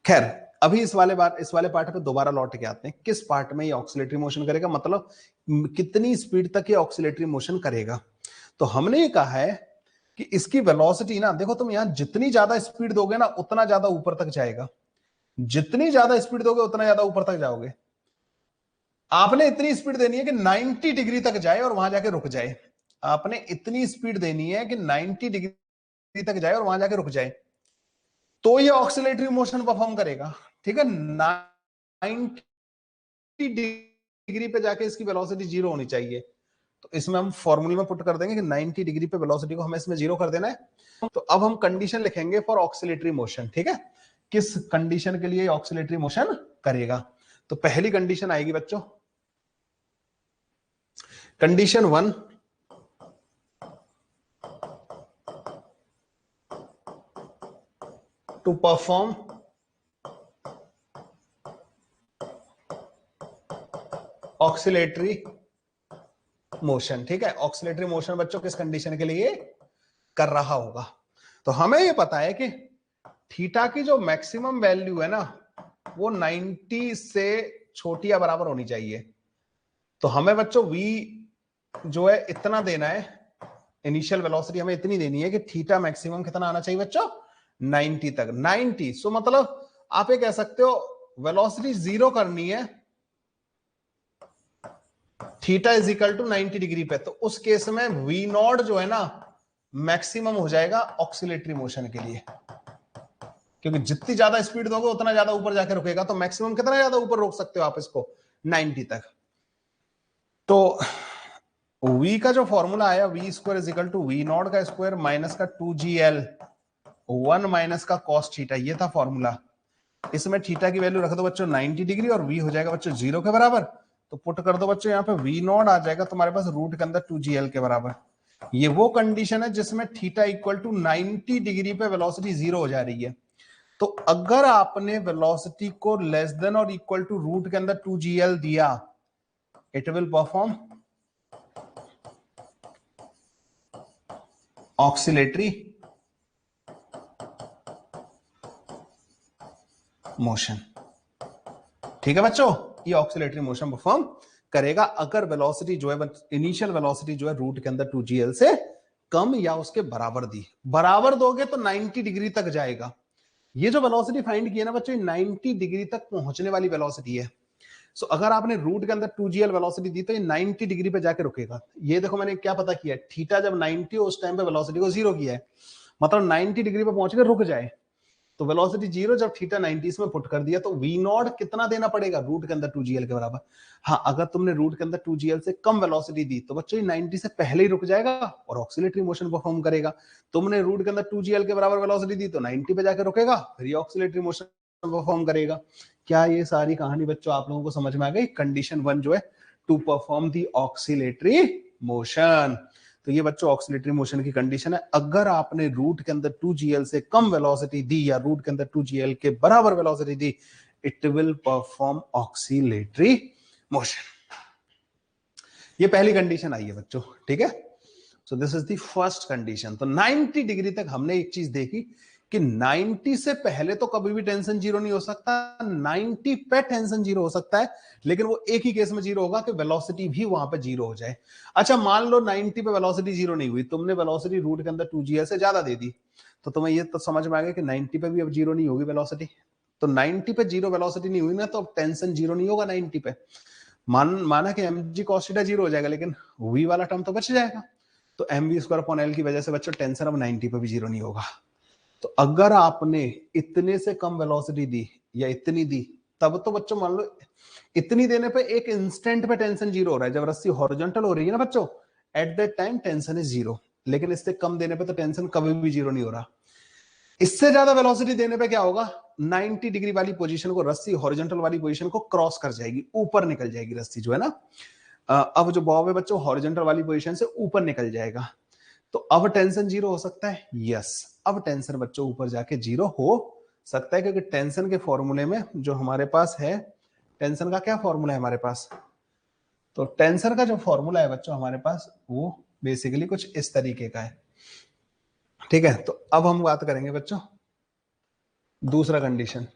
खैर, अभी इस वाले पार्ट पे दोबारा लौट के आते हैं, किस पार्ट में ये ऑक्सीलेटरी मोशन करेगा, मतलब कितनी स्पीड तक ये ऑक्सीलेटरी मोशन करेगा। तो हमने ये कहा है कि इसकी वेलोसिटी ना, देखो तुम यहां जितनी ज्यादा स्पीड दोगे ना उतना ज्यादा ऊपर तक जाएगा, जितनी ज्यादा स्पीड दोगे उतना ज्यादा ऊपर तक जाओगे। आपने इतनी स्पीड देनी है कि 90 डिग्री तक जाए और वहां जाके रुक जाए। आपने इतनी स्पीड देनी है कि 90 डिग्री तक जाए और वहां जाके रुक जाए, तो ये ऑक्सीलेटरी मोशन परफॉर्म करेगा। ठीक है, 90 डिग्री पे जाके इसकी वेलोसिटी जीरो होनी चाहिए। तो इसमें हम फॉर्मूले में पुट कर देंगे कि 90 डिग्री पे वेलोसिटी को हमें इसमें जीरो कर देना है। तो अब हम कंडीशन लिखेंगे फॉर ऑक्सीलेटरी मोशन। ठीक है, किस कंडीशन के लिए ऑक्सीलेटरी मोशन करेगा। तो पहली कंडीशन आएगी बच्चों, condition 1, to perform oscillatory motion. ठीक है, ऑक्सीलेटरी मोशन बच्चों किस कंडीशन के लिए कर रहा होगा। तो हमें यह पता है कि थीटा की जो मैक्सिमम वैल्यू है ना वो 90 से छोटी या बराबर होनी चाहिए। तो हमें बच्चों v जो है इतना देना है, इनिशियल वेलोसिटी हमें इतनी देनी है कि थीटा मैक्सिमम कितना आना चाहिए बच्चों, 90 तक। 90 सो मतलब आप ये कह सकते हो वेलोसिटी जीरो करनी है theta is equal to 90 degree पे, तो उस केस में वी नॉट जो है ना मैक्सिमम हो जाएगा ऑक्सीलेटरी मोशन के लिए, क्योंकि जितनी ज्यादा स्पीड दोगे उतना ज्यादा ऊपर जाके रुकेगा। तो मैक्सिमम कितना ज्यादा ऊपर रोक सकते हो आप इसको, 90 तक। तो v का जो फॉर्मूला आया v square is equal to v naught का स्क्वायर माइनस का 2gl 1 माइनस का कॉस थीटा, ये था फॉर्मूला। इसमें थीटा की वैल्यू रख दो बच्चों 90 डिग्री और v हो जाएगा बच्चों 0 के बराबर। तो पुट कर दो बच्चों यहाँ पे वी नॉट आ जाएगा तुम्हारे पास रूट के अंदर 2gl के बराबर। ये वो कंडीशन है जिसमें थीटा इक्वल टू 90 डिग्री पे वेलोसिटी जीरो हो जा रही है। तो अगर आपने वेलोसिटी को लेस देन और इक्वल टू रूट के अंदर 2gl दिया, it will perform oscillatory motion. ठीक है बच्चों, ये ऑक्सीलेटरी मोशन परफॉर्म करेगा अगर वेलोसिटी जो है इनिशियल वेलोसिटी जो है रूट के अंदर 2gl से कम या उसके बराबर दी। बराबर दोगे तो 90 डिग्री तक जाएगा। ये जो वेलोसिटी फाइंड की है ना बच्चों, 90 डिग्री तक पहुंचने वाली वेलोसिटी है। सो अगर आपने रूट के अंदर 2gl वेलोसिटी दी तो ये 90 डिग्री पे जाके रुकेगा। ये देखो मैंने क्या पता किया, थीटा जब 90 हो उस टाइम पे वेलोसिटी को जीरो किया है, मतलब 90 डिग्री पे पहुंच के रुक जाए। तो वेलोसिटी जीरो जब थीटा 90 में पुट कर दिया तो वी नॉट कितना देना पड़ेगा, रूट के अंदर 2gl के बराबर। हाँ, अगर तुमने रूट के अंदर 2gl से कम वेलोसिटी दी तो बच्चों 90 से पहले ही रुक जाएगा और ऑक्सीलेटरी मोशन परफॉर्म करेगा। तुमने रूट के अंदर 2gl के बराबर वेलोसिटी दी तो 90 पे जाकर रुकेगा, फिर ये ऑक्सीलेटरी मोशन परफॉर्म करेगा। क्या ये सारी कहानी बच्चों आप लोगों को समझ में आ गई। कंडीशन 1 जो है to perform the oscillatory motion. तो ये बच्चों ऑक्सीलेटरी मोशन की कंडीशन है। अगर आपने रूट के अंदर 2gl से कम वेलोसिटी दी या रूट के अंदर 2gl के बराबर वेलोसिटी दी, it will perform oscillatory motion. ये पहली कंडीशन आई है बच्चों। ठीक है, so this is the first condition. तो 90 डिग्री तक हमने एक चीज देखी कि 90 से पहले तो कभी भी टेंशन जीरो नहीं हो सकता, 90 पे टेंशन जीरो हो सकता है, लेकिन वो एक ही केस में जीरो होगा कि वेलोसिटी भी वहां पे जीरो हो जाए। अच्छा, मान लो 90 पे वेलोसिटी जीरो नहीं हुई, तुमने वेलोसिटी रूट के अंदर 2gl से ज्यादा दे दी, तो तुम्हें ये तो समझ में आ गया कि 90 पे भी अब जीरो नहीं होगी वेलोसिटी। तो 90 पे जीरो वेलोसिटी नहीं हुई ना, तो अब टेंशन जीरो नहीं होगा 90 पे। माना कि mg cos थीटा जीरो हो जाएगा, लेकिन v वाला टर्म तो बच जाएगा। तो mv स्क्वायर अपॉन l की वजह से बच्चों टेंशन अब 90 पे भी जीरो नहीं होगा। तो अगर आपने इतने से कम वेलोसिटी दी या इतनी दी, तब तो बच्चों मान लो इतनी देने पे एक इंस्टेंट पे टेंशन जीरो हो रहा है, जब रस्सी हॉरिजॉन्टल हो रही है ना बच्चों, at that time tension is zero. लेकिन इससे कम देने पे तो टेंशन कभी भी जीरो नहीं हो रहा। इससे ज्यादा वेलोसिटी देने पे क्या होगा, 90 डिग्री वाली पोजीशन को, रस्सी हॉरिजॉन्टल वाली पोजीशन को क्रॉस कर जाएगी, ऊपर निकल जाएगी रस्सी जो है ना। अब जो बॉब है बच्चों हॉरिजॉन्टल वाली पोजीशन से ऊपर निकल जाएगा। तो अब टेंशन जीरो हो सकता है, यस। अब टेंशन बच्चों ऊपर जाके जीरो हो सकता है, क्योंकि टेंशन के फॉर्मूले में जो हमारे पास है, टेंशन का क्या फॉर्मूला है हमारे पास, तो टेंशन का जो फॉर्मूला है बच्चों हमारे पास वो बेसिकली कुछ इस तरीके का है, ठीक है। तो अब हम बात करेंगे बच्चों दूसरा condition,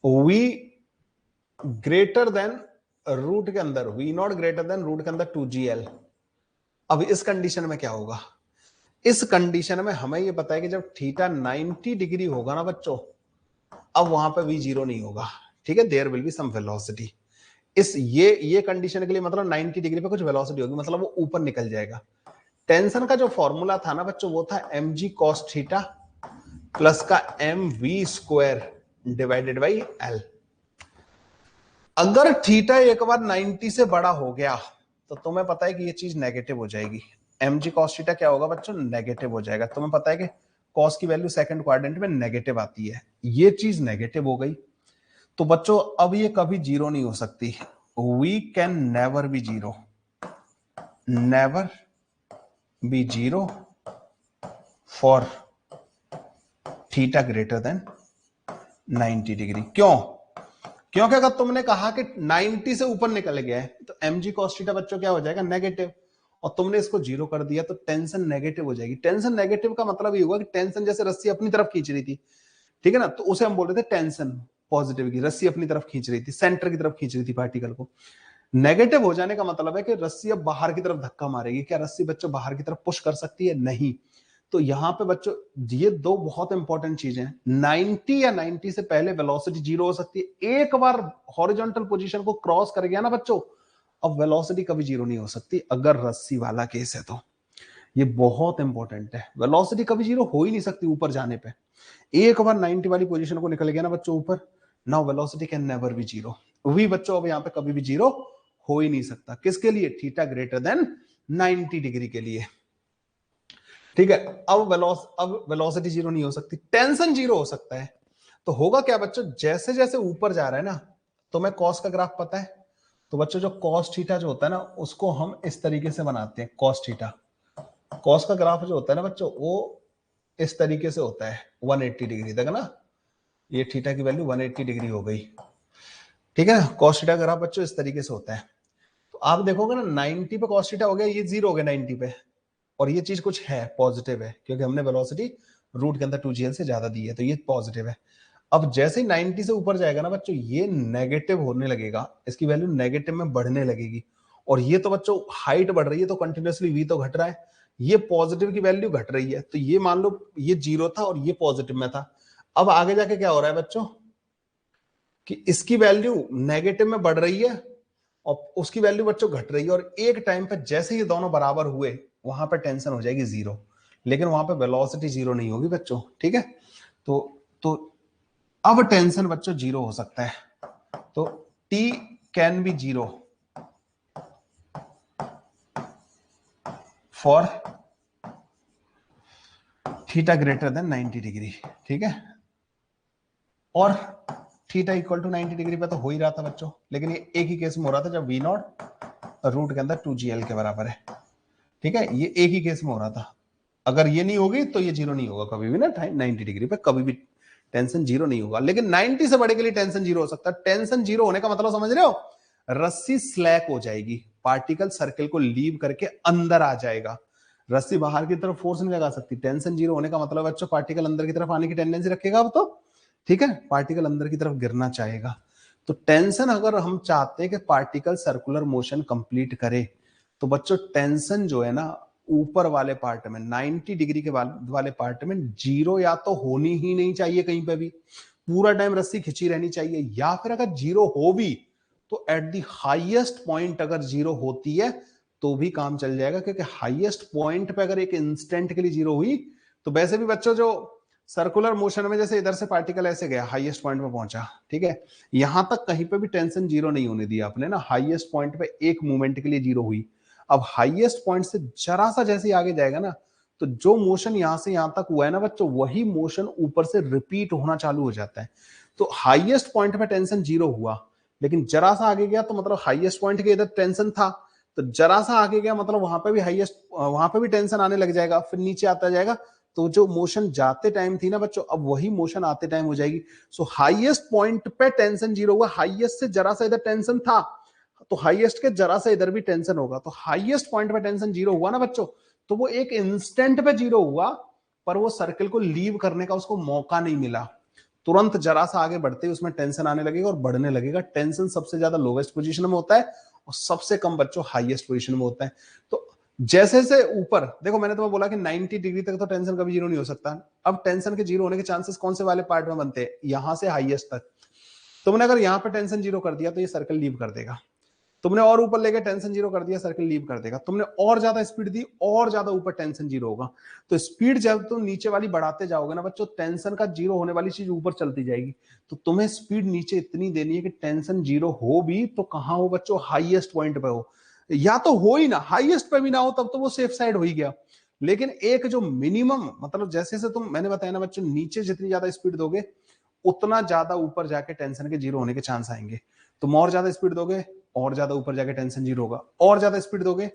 v greater than root के अंदर, v naught greater than root के अंदर 2gl। अब इस कंडीशन में क्या होगा, इस कंडीशन में हमें ये पता है कि जब थीटा 90 डिग्री होगा ना बच्चों, अब वहां पे v जीरो नहीं होगा, ठीक है, there will be some velocity. इस ये कंडीशन के लिए मतलब 90 डिग्री पे कुछ वेलोसिटी होगी, मतलब वो ऊपर निकल जाएगा। टेंशन का जो फॉर्मूला था ना बच्चों, वो था mg cos थीटा प्लस का mv square divided by l। अगर थीटा एक बार 90 से बड़ा हो गया तो तुम्हें पता है कि ये चीज नेगेटिव हो जाएगी। mg cos थीटा क्या होगा बच्चों, नेगेटिव हो जाएगा। तुम्हें पता है कि cos की वैल्यू सेकंड क्वाड्रेंट में नेगेटिव आती है, ये चीज नेगेटिव हो गई। तो बच्चों अब ये कभी जीरो नहीं हो सकती, v can never be zero, never be zero for theta greater than 90 degree. क्यों, क्योंकि अगर तुमने कहा कि 90 से ऊपर निकल गया है तो mg cos थीटा बच्चों क्या हो जाएगा, नेगेटिव, और तुमने इसको जीरो कर दिया तो टेंशन नेगेटिव हो जाएगी। टेंशन नेगेटिव का मतलब ये हुआ कि टेंशन जैसे रस्सी अपनी तरफ खींच रही थी, ठीक है ना, तो उसे हम बोल रहे थे टेंशन पॉजिटिव की, रस्सी अपनी तरफ खींच रही थी, सेंटर की तरफ खींच रही थी पार्टिकल को। नेगेटिव हो जाने का मतलब है कि रस्सी अब बाहर की तरफ धक्का मारेगी। क्या रस्सी बच्चों बाहर की तरफ पुश कर सकती है, नहीं। तो यहां पे बच्चों ये दो बहुत इंपॉर्टेंट चीजें हैं। 90 या 90 से पहले वेलोसिटी जीरो हो सकती है, एक बार हॉरिजॉन्टल पोजीशन को क्रॉस कर गया ना बच्चों, अब वेलोसिटी कभी जीरो नहीं हो सकती अगर रस्सी वाला केस है तो। ये बहुत इंपॉर्टेंट है, वेलोसिटी कभी जीरो हो ही नहीं सकती ऊपर जाने पे। एक बार 90 वाली पोजीशन को निकल गया ना बच्चों ऊपर, now velocity can never be zero. V बच्चों अब यहां पे कभी भी जीरो हो ही नहीं सकता। किसके लिए, थीटा ग्रेटर देन 90 डिग्री के लिए, ठीक है। अब वेलोसिटी जीरो नहीं हो सकती, टेंशन जीरो हो सकता है। तो होगा क्या बच्चों, जैसे जैसे ऊपर जा रहा है ना, तो मैं कॉस का ग्राफ पता है, तो बच्चों जो कॉस थीटा जो होता है ना, उसको हम इस तरीके से बनाते हैं। कॉस थीटा, कॉस का ग्राफ जो होता है ना बच्चों, वो इस तरीके से होता है 180 डिग्री तक ना, ये थीटा की वैल्यू 180 डिग्री हो गई, ठीक है ना। कॉस थीटा ग्राफ बच्चों इस तरीके से होता है। तो आप देखोगे ना 90 पे कॉस थीटा हो गया, ये जीरो हो गया 90 पे, और ये चीज कुछ है पॉजिटिव है, क्योंकि हमने वेलोसिटी रूट के अंदर 2gl से ज्यादा दी है, तो ये पॉजिटिव है। अब जैसे ही 90 से ऊपर जाएगा ना बच्चों, ये नेगेटिव होने लगेगा, इसकी वैल्यू नेगेटिव में बढ़ने लगेगी। और ये तो बच्चों हाइट बढ़ रही है तो कंटिन्यूअसली v तो घट रहा है, ये पॉजिटिव की वैल्यू घट रही है। तो ये मान लो ये जीरो था और ये पॉजिटिव में था। अब आगे जाके क्या हो रहा है बच्चों, कि इसकी वैल्यू नेगेटिव में बढ़ रही है और उसकी वैल्यू बच्चों घट रही है, और एक टाइम पे जैसे ही दोनों बराबर हुए वहां पर टेंशन हो जाएगी जीरो, लेकिन वहां पे वेलोसिटी जीरो नहीं होगी बच्चों, ठीक है। तो अब टेंशन बच्चों जीरो हो सकता है, तो T can be zero for theta greater than 90 degree, ठीक है। और थीटा इक्वल टू 90 डिग्री पे तो हो ही रहा था बच्चों, लेकिन ये एक ही केस में हो रहा था जब वी नॉट रूट के अंदर 2gl के बराबर है, ठीक है। ये एक ही केस में हो रहा था, अगर ये नहीं होगी तो ये जीरो नहीं होगा कभी भी ना, 90 डिग्री पे कभी भी टेंशन जीरो नहीं होगा। लेकिन 90 से बड़े के लिए टेंशन जीरो हो सकता है। टेंशन जीरो होने का मतलब समझ रहे हो, रस्सी स्लैक हो जाएगी, पार्टिकल सर्किल को लीव करके अंदर आ जाएगा, रस्सी बाहर की तरफ फोर्स नहीं लगा सकती। टेंशन जीरो होने का मतलब बच्चों पार्टिकल अंदर की तरफ आने की टेंडेंसी रखेगा अब तो, ठीक है, पार्टिकल अंदर की तरफ गिरना चाहेगा। तो टेंशन अगर हम चाहते हैं कि पार्टिकल सर्कुलर मोशन कंप्लीट करे, तो बच्चों टेंशन जो है ना ऊपर वाले पार्ट में 90 डिग्री के वाले पार्ट में जीरो या तो होनी ही नहीं चाहिए कहीं पे भी, पूरा टाइम रस्सी खिंची रहनी चाहिए, या फिर अगर जीरो हो भी तो एट द हाईएस्ट पॉइंट अगर जीरो होती है तो भी काम चल जाएगा, क्योंकि हाईएस्ट पॉइंट पे अगर एक इंस्टेंट के लिए जीरो हुई तो वैसे भी बच्चों जो सर्कुलर मोशन में जैसे इधर से पार्टिकल ऐसे गया हाईएस्ट पॉइंट पे पहुंचा, ठीक है, यहां तक कहीं पे भी टेंशन जीरो नहीं होने दिया आपने ना, हाईएस्ट पॉइंट पे एक मूवमेंट के लिए जीरो हुई। अब हाईएस्ट पॉइंट से जरा सा जैसे आगे जाएगा ना, तो जो मोशन यहां से यहां तक हुआ है ना बच्चों, वही मोशन ऊपर से रिपीट होना चालू हो जाता है। तो हाईएस्ट पॉइंट पे टेंशन जीरो हुआ, लेकिन जरा सा आगे गया तो मतलब हाईएस्ट पॉइंट के इधर टेंशन था, तो जरा सा आगे गया मतलब वहां पे भी हाईएस्ट, वहां पे भी टेंशन आने लग जाएगा, फिर नीचे आता जाएगा। तो जो मोशन जाते टाइम थी ना बच्चों, अब वही मोशन आते टाइम हो जाएगी। सो हाईएस्ट पॉइंट पे टेंशन जीरो हुआ, हाईएस्ट से जरा सा इधर टेंशन था, तो हाईएस्ट के जरा सा इधर भी टेंशन होगा, तो हाईएस्ट पॉइंट पे टेंशन जीरो हुआ ना बच्चों, तो वो एक इंस्टेंट पे जीरो हुआ, पर वो सर्कल को लीव करने का उसको मौका नहीं मिला। तुरंत जरा सा आगे बढ़ते ही उसमें टेंशन आने लगेगा और बढ़ने लगेगा। टेंशन सबसे ज्यादा लोवेस्ट पोजीशन में होता है और सबसे कम बच्चों हाईएस्ट पोजीशन में होता है। तो जैसे से ऊपर देखो, मैंने तुम्हें बोला कि 90 डिग्री तक तो टेंशन कभी जीरो नहीं हो सकता। अब टेंशन के जीरो होने के चांसेस कौन से वाले पार्ट में बनते हैं? यहां से हाईएस्ट तक। तुमने अगर यहां पे टेंशन जीरो कर दिया तो ये सर्कल लीव कर देगा। तुमने और ऊपर लेके टेंशन जीरो कर दिया, सर्कल लीव कर देगा। तुमने और ज्यादा स्पीड दी, और ज्यादा ऊपर टेंशन जीरो होगा। तो स्पीड जब तुम नीचे वाली बढ़ाते जाओगे ना बच्चों, टेंशन का जीरो होने वाली चीज ऊपर चलती जाएगी। तो तुम्हें स्पीड नीचे इतनी देनी है कि टेंशन जीरो हो भी तो कहां हो बच्चों? हाईएस्ट पॉइंट पे हो। या तो हो ही ना, हाईएस्ट पे भी ना हो, तब तो वो सेफ साइड हो ही गया। लेकिन एक जो मिनिमम, मतलब जैसे से तुम, मैंने बताया ना बच्चों, नीचे जितनी ज्यादा स्पीड दोगे उतना ज्यादा ऊपर जाके टेंशन के जीरो होने के चांस आएंगे। तुम और ज्यादा स्पीड दोगे, और ज्यादा ऊपर जाके टेंशन जीरो होगा। और ज्यादा स्पीड दोगे,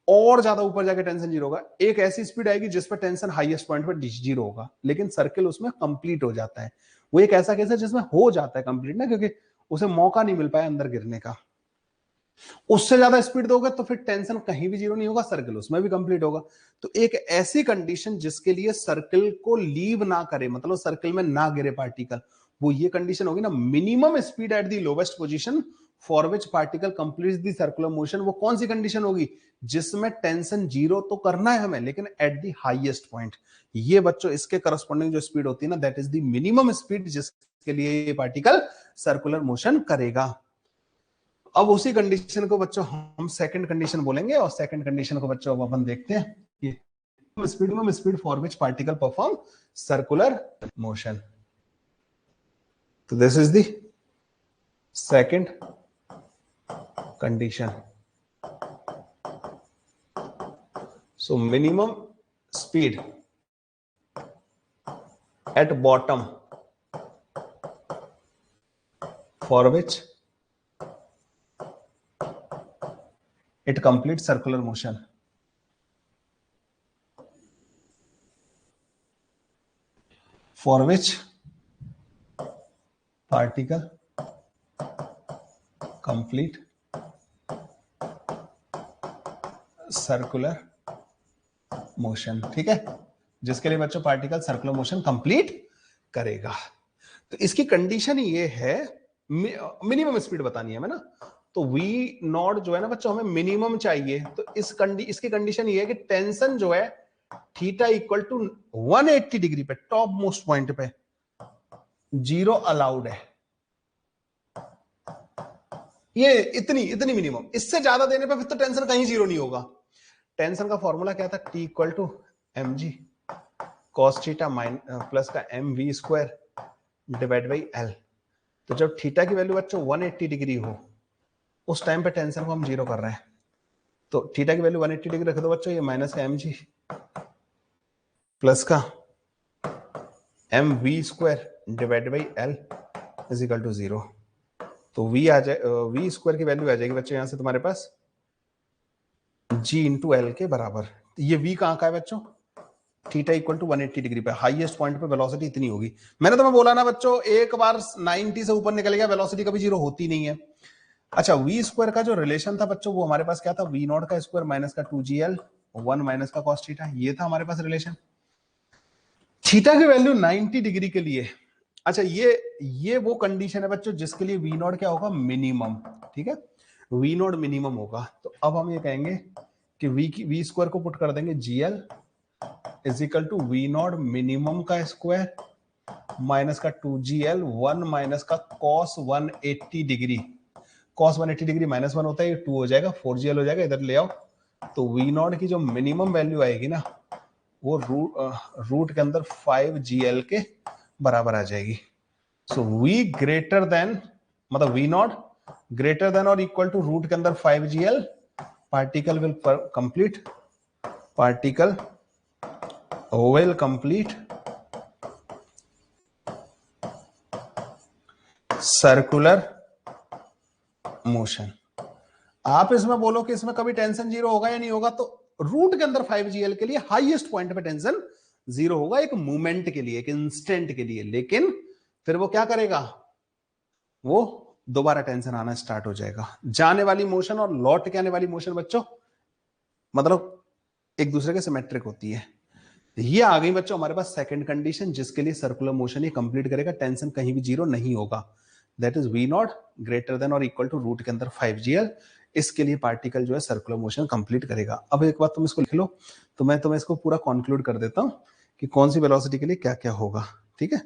और ज्यादा ऊपर जाके टेंशन जीरो होगा। एक ऐसी स्पीड आएगी जिस पर टेंशन हाईएस्ट पॉइंट पर जीरो होगा, लेकिन सर्किल उसमें कंप्लीट हो जाता है। वो एक ऐसा केस है जिसमें हो जाता है कंप्लीट ना, क्योंकि उसे मौका नहीं मिल पाया अंदर गिरने का। उससे ज्यादा स्पीड दोगे तो फिर टेंशन कहीं भी जीरो नहीं होगा, सर्किल उसमें भी कंप्लीट होगा। तो एक ऐसी कंडीशन जिसके लिए सर्किल को लीव ना करे, मतलब सर्किल में ना गिरे पार्टिकल, वो ये कंडीशन होगी ना, minimum speed at the lowest position for which particle completes the circular motion. वो कौन सी कंडीशन होगी? जिसमें टेंशन जीरो तो करना है हमें, लेकिन एट द हाईएस्ट पॉइंट। ये बच्चों इसके करस्पॉन्डिंग जो स्पीड होती है ना, that is the minimum speed जिसके लिए ये पार्टिकल सर्कुलर मोशन करेगा। अब उसी कंडीशन को बच्चों हम सेकंड कंडीशन बोलेंगे, और सेकंड कंडीशन को बच्चों अब अपन देखते हैं कि speed for which particle perform circular motion. तो this is the second condition. So minimum speed at bottom for which it completes circular motion. For which particle complete circular motion। ठीक है, जिसके लिए बच्चों पार्टिकल सर्कुलर मोशन कंप्लीट करेगा। तो इसकी कंडीशन ये है, मिनिमम स्पीड बतानी है हमें ना। तो वी नॉट जो है ना बच्चों, हमें मिनिमम चाहिए। तो इसकी कंडीशन ये है कि टेंशन जो है थीटा इक्वल टू 180 डिग्री पे, टॉप मोस्ट पॉइंट पे जीरो अलाउड है। ये इतनी मिनिमम, इससे ज्यादा देने पे फिर तो टेंशन कहीं जीरो नहीं होगा। टेंशन का फॉर्मूला क्या था? T equal to M G cos theta plus का M we square divide by L. तो जब थीटा की वैल्यू बच्चों 180 डिग्री हो, उस टाइम पे टेंशन को हम जीरो कर रहे हैं। तो थीटा की वैल्यू 180 डिग्री रख दो बच्चों, ये माइनस का एम जी प्लस का M we square divide by l is equal to zero. तो वी आ जाए, वी स्क्वायर की वैल्यू आ जाएगी बच्चों यहां से तुम्हारे पास जी इंटू एल के बराबर। ये वी कहां का है बच्चों? थीटा इक्वल टू 180 डिग्री पे, हाईएस्ट पॉइंट पे वेलोसिटी इतनी होगी। मैंने तुम्हें बोला ना बच्चों, एक बार 90 से ऊपर निकल गया वेलोसिटी कभी जीरो होती नहीं है। अच्छा, वी स्क्वायर का जो रिलेशन था बच्चों, वो हमारे पास क्या था? वी नॉट का स्क्वायर माइनस का 2gl 1 माइनस का कॉस थीटा, ये था हमारे पास रिलेशन। थीटा की वैल्यू 90 डिग्री के लिए, अच्छा ये वो कंडीशन है बच्चों जिसके लिए वी नॉट क्या होगा? मिनिमम। ठीक है, वी नॉट मिनिमम होगा। तो अब हम ये कहेंगे कि वी स्क्वायर को पुट कर देंगे g l is equal to v naught minimum का स्क्वायर माइनस का 2gl 1 माइनस का cos 180 degree. Cos 180 degree minus 1 होता है, ये 2 हो जाएगा, 4gl हो जाएगा, इधर ले आओ। तो वी नॉट की जो मिनिमम वैल्यू आएगी ना, वो रूट के अंदर 5gl के बराबर आ जाएगी। सो वी ग्रेटर देन, मतलब वी नॉट ग्रेटर देन और इक्वल टू रूट के अंदर 5gl, particle will complete circular motion. आप इसमें बोलो कि इसमें कभी टेंशन जीरो होगा या नहीं होगा, तो रूट के अंदर 5gl के लिए हाईएस्ट पॉइंट पे टेंशन जीरो होगा, एक मूवमेंट के लिए, एक इंस्टेंट के लिए। लेकिन फिर वो क्या करेगा? वो दोबारा टेंशन आना स्टार्ट हो जाएगा। जाने वाली मोशन और लौट के आने वाली मोशन बच्चों मतलब एक दूसरे के सिमेट्रिक होती है। ये आ गई बच्चों हमारे पास सेकंड कंडीशन, जिसके लिए सर्कुलर मोशन ही कंप्लीट करेगा, टेंशन कहीं भी जीरो नहीं होगा। That is v naught greater than और इक्वल टू रूट के अंदर 5gl। इसके लिए पार्टिकल जो है सर्कुलर मोशन कंप्लीट करेगा। अब एक बात तुम इसको लिख लो, तो मैं तुम्हें इसको पूरा कंक्लूड कर देता हूं कि कौन सी वेलोसिटी के लिए क्या क्या होगा। ठीक है,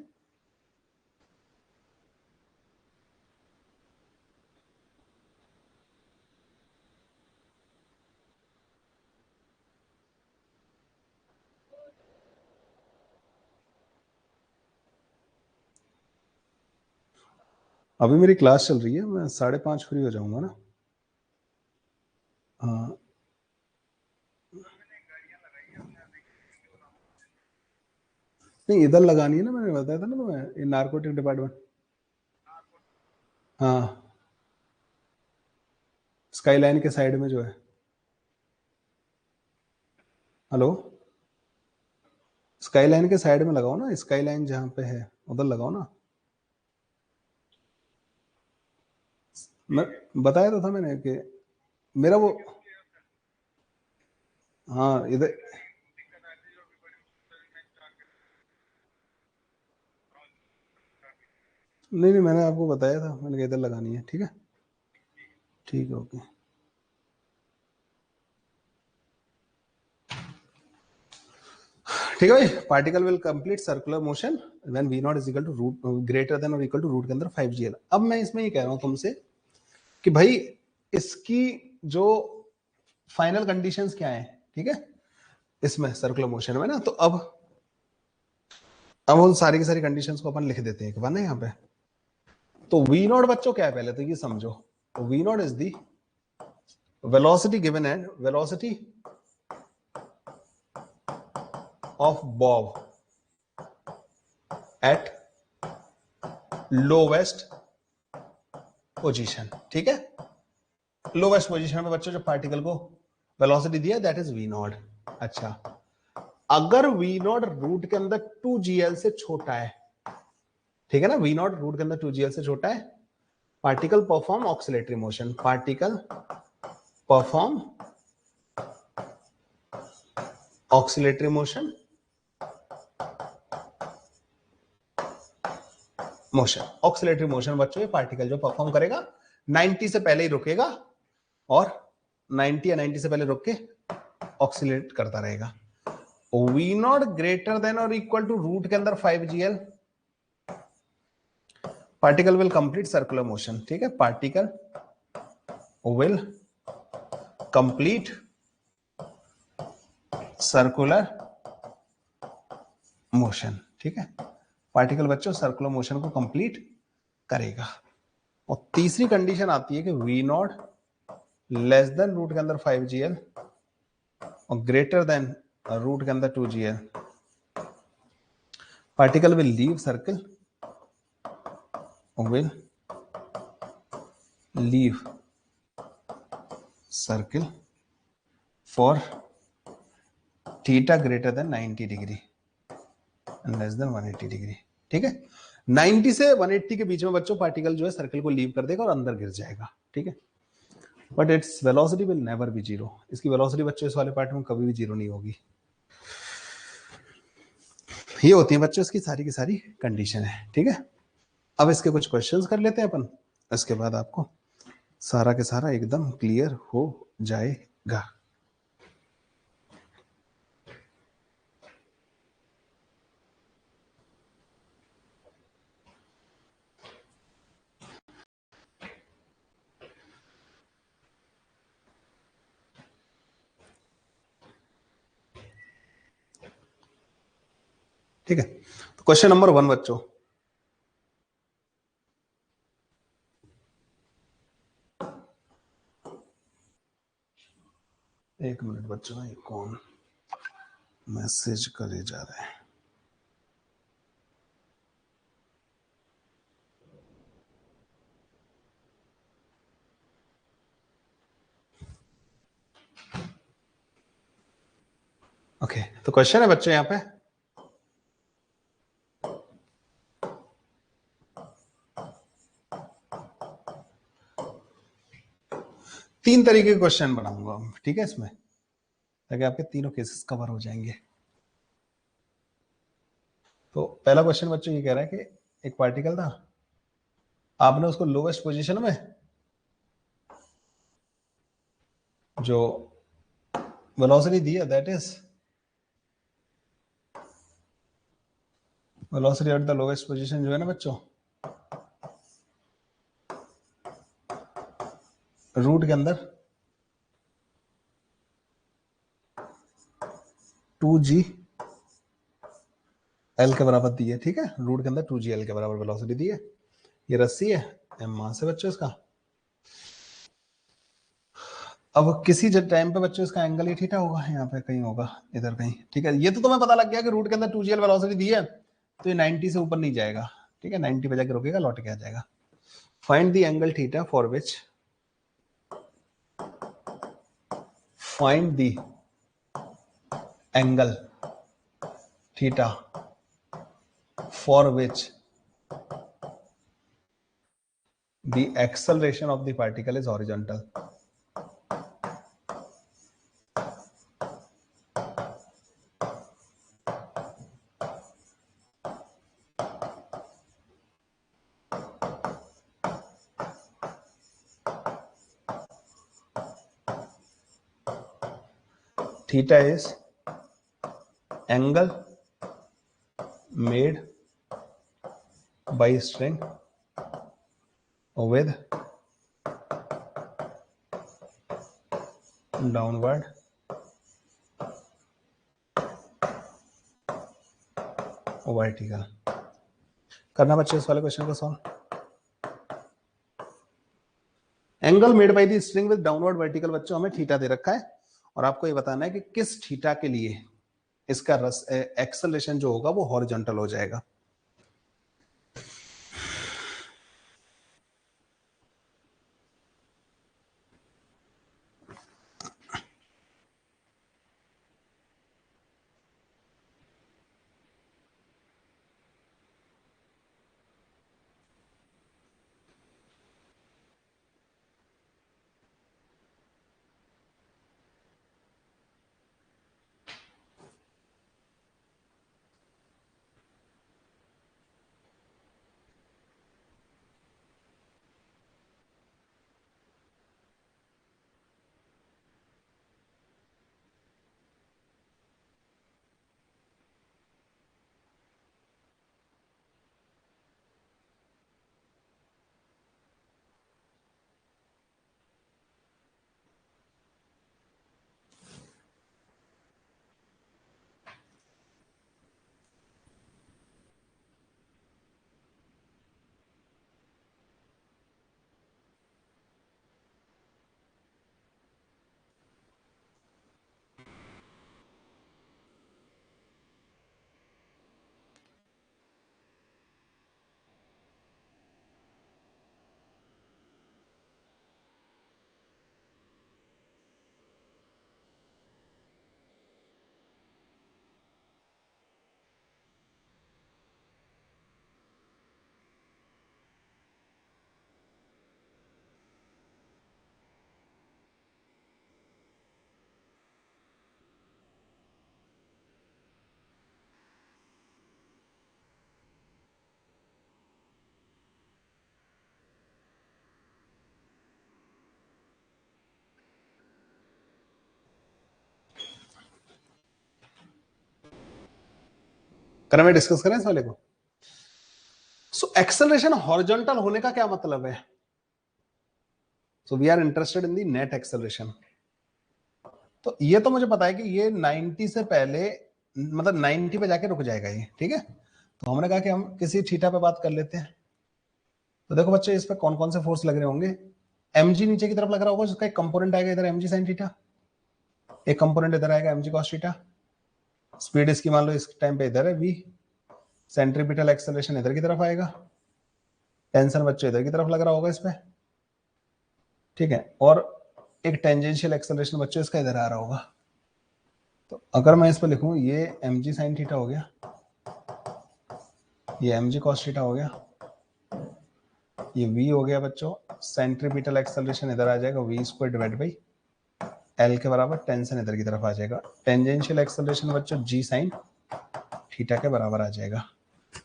अभी मेरी क्लास चल रही है, मैं 5:30 फ्री हो जाऊंगा ना। हाँ, नहीं इधर लगानी है ना, मैंने बताया था ना तुम्हें, नारकोटिक डिपार्टमेंट। हाँ, स्काई लाइन के साइड में जो है। हेलो, स्काई लाइन के साइड में लगाओ ना, स्काई लाइन जहाँ पे है उधर लगाओ ना। मैं बताया तो था मैंने कि मेरा वो, हाँ इधर, नहीं नहीं मैंने आपको बताया था, मैंने कहा इधर लगानी है। ठीक है, ठीक है, ओके। ठीक है भाई, particle will complete circular motion when v naught is equal to root greater than और इक्वल टू रूट के अंदर 5gl। अब मैं इसमें ये कह रहा हूं तुमसे कि भाई इसकी जो फाइनल कंडीशंस क्या है, ठीक है, इसमें सर्कुलर मोशन में ना, तो अब उन सारी की सारी कंडीशंस को अपन लिख देते हैं एक बार ना यहाँ पे। तो वी नॉट बच्चों क्या है पहले तो ये समझो। V naught is the velocity given है, velocity of bob at lowest position. ठीक है, लोवेस्ट पोजीशन में बच्चों जो पार्टिकल को वेलोसिटी दिया दैट इज वी नॉट। अच्छा, अगर वी नॉट रूट के अंदर 2gl से छोटा है, ठीक है ना, वी नॉट रूट के अंदर 2gl से छोटा है, particle perform oscillatory motion, particle perform oscillatory motion, motion oscillatory motion बच्चों ये पार्टिकल जो परफॉर्म करेगा 90 से पहले ही रुकेगा और 90 या 90 से पहले रुक के ऑक्सीलेट करता रहेगा। वी नॉट ग्रेटर देन और इक्वल टू रूट के अंदर 5gl, particle will complete circular motion. ठीक है, particle will complete circular motion. ठीक है, पार्टिकल बच्चों सर्कुलर मोशन को कंप्लीट करेगा। और तीसरी कंडीशन आती है कि v naught less than root के अंदर 5gl और ग्रेटर देन रूट के अंदर 2gl, particle will leave circle, will leave circle for theta greater than 90 degree and less than 180 degree. ठीक है, 90 से 180 के बीच में बच्चों पार्टिकल जो है सर्कल को लीव कर देगा और अंदर गिर जाएगा। ठीक है, but its velocity will never be zero, इसकी वेलोसिटी बच्चों इस वाले पार्ट में कभी भी जीरो नहीं होगी। ये होती है बच्चों इसकी सारी की सारी कंडीशन है। ठीक है, अब इसके कुछ क्वेश्चंस कर लेते हैं अपन, इसके बाद आपको सारा के सारा एकदम क्लियर हो जाएगा। ठीक है, तो क्वेश्चन नंबर 1 बच्चों, एक मिनट बच्चों, ये कौन मैसेज करे जा रहा है। ओके, तो क्वेश्चन है बच्चों यहाँ पे, 3 तरीके के क्वेश्चन बनाऊंगा, ठीक है, इसमें, ताकि आपके तीनों केसेस कवर हो जाएंगे। तो पहला क्वेश्चन बच्चों ये कह रहा है कि एक पार्टिकल था, आपने उसको लोवेस्ट पोजीशन में जो वेलोसिटी दी है, that is velocity at the lowest position, जो है ना बच्चों, रूट के अंदर 2g एल के बराबर दी है, ठीक है, रूट के अंदर 2g एल के बराबर वेलोसिटी दी है। ये रस्सी है, एम मास है बच्चों इसका। अब किसी टाइम पे बच्चों इसका एंगल ही थीटा होगा, यहाँ पे कहीं होगा, इधर कहीं, ठीक है। ये तो तुम्हें पता लग गया कि रूट के अंदर 2gl वेलोसिटी दी है, तो ये 90 से ऊपर नहीं जाएगा, ठीक है, 90 पे जाके रुकेगा, लौट के आ जाएगा। Find the angle theta for which find the angle theta for which the acceleration of the particle is horizontal. Theta is angle made by string with downward vertical। करना बच्चे इस वाले क्वेश्चन को solve. Angle made by the string with downward vertical, बच्चों हमें थीटा दे रखा है, और आपको ये बताना है कि किस थीटा के लिए इसका एक्सेलरेशन जो होगा वो हॉरिजॉन्टल हो जाएगा। करें में डिस्कस करें इस वाले को। सो एक्सेलरेशन हॉरिजॉन्टल होने का क्या मतलब है? So we are interested in the net acceleration. तो ये तो मुझे पता है कि ये 90 से पहले, मतलब 90 पे जाके रुक जाएगा ये, ठीक है। तो हमने कहा कि हम किसी थीटा पे बात कर लेते हैं। तो देखो बच्चे, इस पे कौन कौन से फोर्स लग रहे होंगे। mg नीचे की तरफ लग रहा होगा, जिसका एक कंपोनेंट आएगा इधर mg sin थीटा, एक कंपोनेंट इधर आएगा mg cos थीटा। स्पीड इसकी मान लो इस टाइम पे इधर है v, सेंट्रीपिटल एक्सेलरेशन इधर की तरफ आएगा, टेंशन बच्चों इधर की तरफ लग रहा होगा इस पे, ठीक है, और एक टेंजेंशियल एक्सेलरेशन बच्चों इसका इधर आ रहा होगा। तो अगर मैं इस पर लिखूं, ये mg sin थीटा हो गया, ये mg cos थीटा हो गया, ये v हो गया बच्चों, सेंट्रीपिटल एक्सेलरेशन इधर आ जाएगा v square divide by l के बराबर, टेंशन इधर की तरफ आ जाएगा, टेंजेंशियल एक्सेलरेशन बच्चों g साइन थीटा के बराबर आ जाएगा।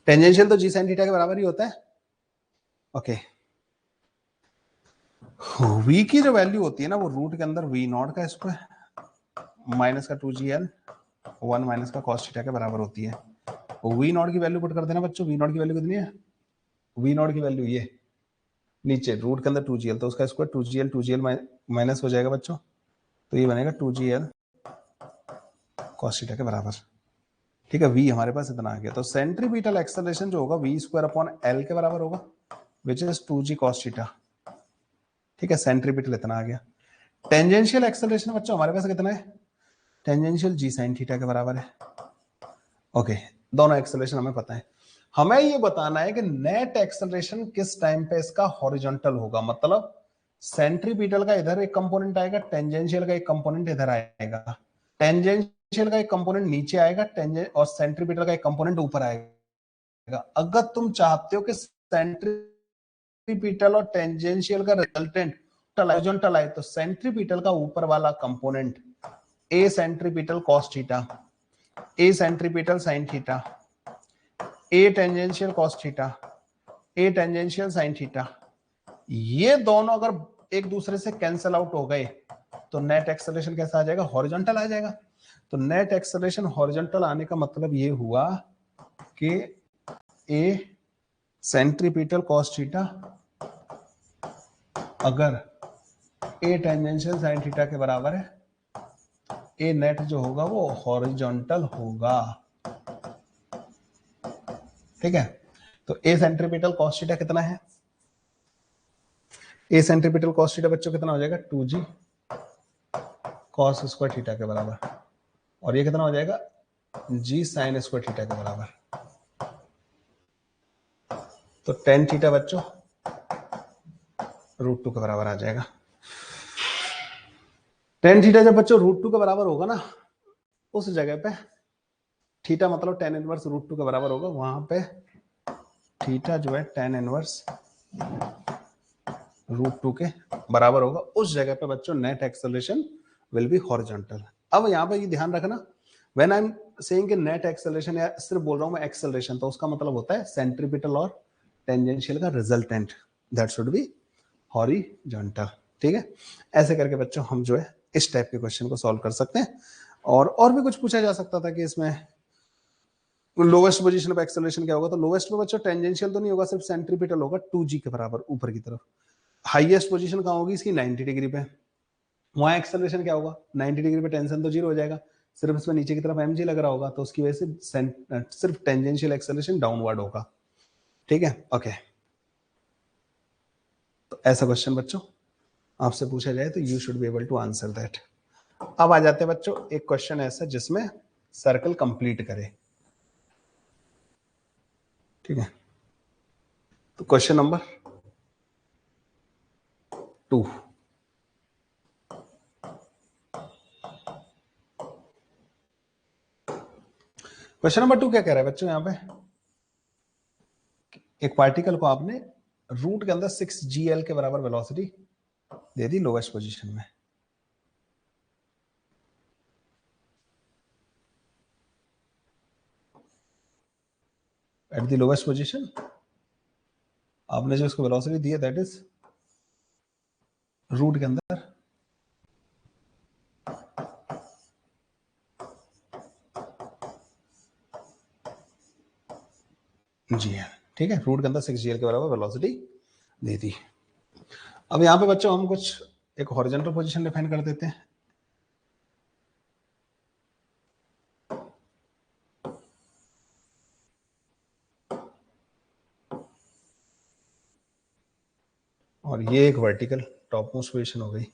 टेंजेंशियल तो g साइन थीटा के बराबर ही होता है। ओके, v की जो वैल्यू होती है ना वो रूट के अंदर v नॉट का स्क्वायर माइनस का 2gl 1 माइनस का cos थीटा के बराबर होती है। v नॉट की वैल्यू पुट कर देना बच्चों, v नॉट की वैल्यू कितनी है, v नॉट की वैल्यू ये नीचे रूट के अंदर 2gl, तो उसका स्क्वायर 2gl माइनस हो जाएगा बच्चों, तो ये बनेगा 2gl cos थीटा के बराबर। ठीक है, v हमारे पास इतना आ गया, तो सेंट्रीपिटल एक्सेलरेशन जो होगा v स्क्वायर अपॉन l के बराबर होगा, which is 2g cos theta. ठीक है, सेंट्रीपिटल इतना आ गया। टेंजेंशियल एक्सेलरेशन बच्चों हमारे पास कितना है, टेंजेंशियल g sin थीटा के बराबर है। ओके, दोनों एक्सेलरेशन हमें पता है। हमें ये बताना है कि नेट एक्सेलरेशन किस टाइम पे इसका हॉरिजॉन्टल होगा, मतलब सेंट्रीपिटल का इधर एक कंपोनेंट आएगा, टेंजेंशियल का एक कंपोनेंट इधर आएगा, टेंजेंशियल का एक कंपोनेंट नीचे आएगा, टेंजेंट और सेंट्रीपिटल का एक कंपोनेंट ऊपर आएगा। अगर तुम चाहते हो कि सेंट्रीपिटल और टेंजेंशियल का रिजल्टेंट हॉरिजॉन्टल आए, तो सेंट्रीपिटल का ऊपर वाला कंपोनेंट ए सेंट्रीपिटल कॉस थीटा, ए सेंट्रीपिटल साइन थीटा, ए टेंजेंशियल कॉस थीटा, ए टेंजेंशियल साइन थीटा, ये दोनों अगर एक दूसरे से कैंसिल आउट हो गए तो नेट एक्सेलरेशन कैसा आ जाएगा, हॉरिजॉन्टल आ जाएगा। तो नेट एक्सेलरेशन हॉरिजॉन्टल आने का मतलब ये हुआ कि ए सेंट्रीपिटल कॉस थीटा अगर ए टेंजेंशियल साइन थीटा के बराबर है, ए नेट जो होगा वो हॉरिजॉन्टल होगा। ठीक है, तो ए सेंट्रीपिटल कॉस थीटा कितना है, ए सेंट्रीपिटल कॉस थीटा बच्चों कितना हो जाएगा, 2g कॉस स्क्वायर थीटा के बराबर, और ये कितना हो जाएगा, g साइन स्क्वायर थीटा के बराबर। तो टेन थीटा बच्चों √2 के बराबर आ जाएगा। टेन थीटा जब बच्चों √2 के बराबर होगा ना, उस जगह पे थीटा मतलब टेन इनवर्स √2 के बराबर होगा, वहां पे थीटा जो है टेन इनवर्स √2 के बराबर होगा, उस जगह पे बच्चों net acceleration will be horizontal. अब यहाँ पे ये ध्यान रखना, व्हेन आई एम सेइंग कि नेट एक्सेलरेशन या सिर्फ बोल रहा हूं मैं एक्सेलरेशन, तो उसका मतलब होता है सेंट्रीपिटल और टेंजेंशियल का resultant, that should be horizontal. ठीक है, ऐसे करके बच्चों हम जो है इस टाइप के क्वेश्चन को सॉल्व कर सकते हैं। और भी कुछ पूछा जा सकता था कि इसमें लोवेस्ट पोजीशन पे एक्सेलरेशन क्या होगा, तो लोवेस्ट पे बच्चों टेंजेंशियल तो नहीं होगा, सिर्फ सेंट्रीपिटल होगा 2g के बराबर ऊपर की तरफ। हाईएस्ट पोजीशन कहां होगी इसकी, 90 डिग्री पे, वहां एक्सेलरेशन क्या होगा, 90 डिग्री पे टेंशन तो जीरो हो जाएगा, सिर्फ इसमें नीचे की तरफ mg लग रहा होगा, तो उसकी वजह से सिर्फ टेंजेंशियल एक्सेलरेशन डाउनवर्ड होगा। ठीक है, ओके। तो ऐसा क्वेश्चन बच्चों आपसे पूछा जाए तो you should be able to answer that. अब आ जाते हैं बच्चों एक क्वेश्चन ऐसा जिसमें सर्कल कंप्लीट करे। ठीक है, तो क्वेश्चन नंबर 2, क्वेश्चन नंबर 2 क्या कह रहा है बच्चों, यहां पे एक पार्टिकल को आपने रूट के अंदर 6gl के बराबर वेलोसिटी दे दी लोवेस्ट पोजीशन में। एट द लोवेस्ट पोजीशन आपने जो इसको वेलोसिटी दी है दैट इज रूट के अंदर gl। ठीक है, रूट के अंदर 6gl के बराबर वेलोसिटी दे दी। अब यहां पे बच्चों हम कुछ एक हॉरिजॉन्टल पोजीशन डिफाइन कर देते हैं। और ये एक वर्टिकल टॉप मोस्ट पोजीशन हो गई,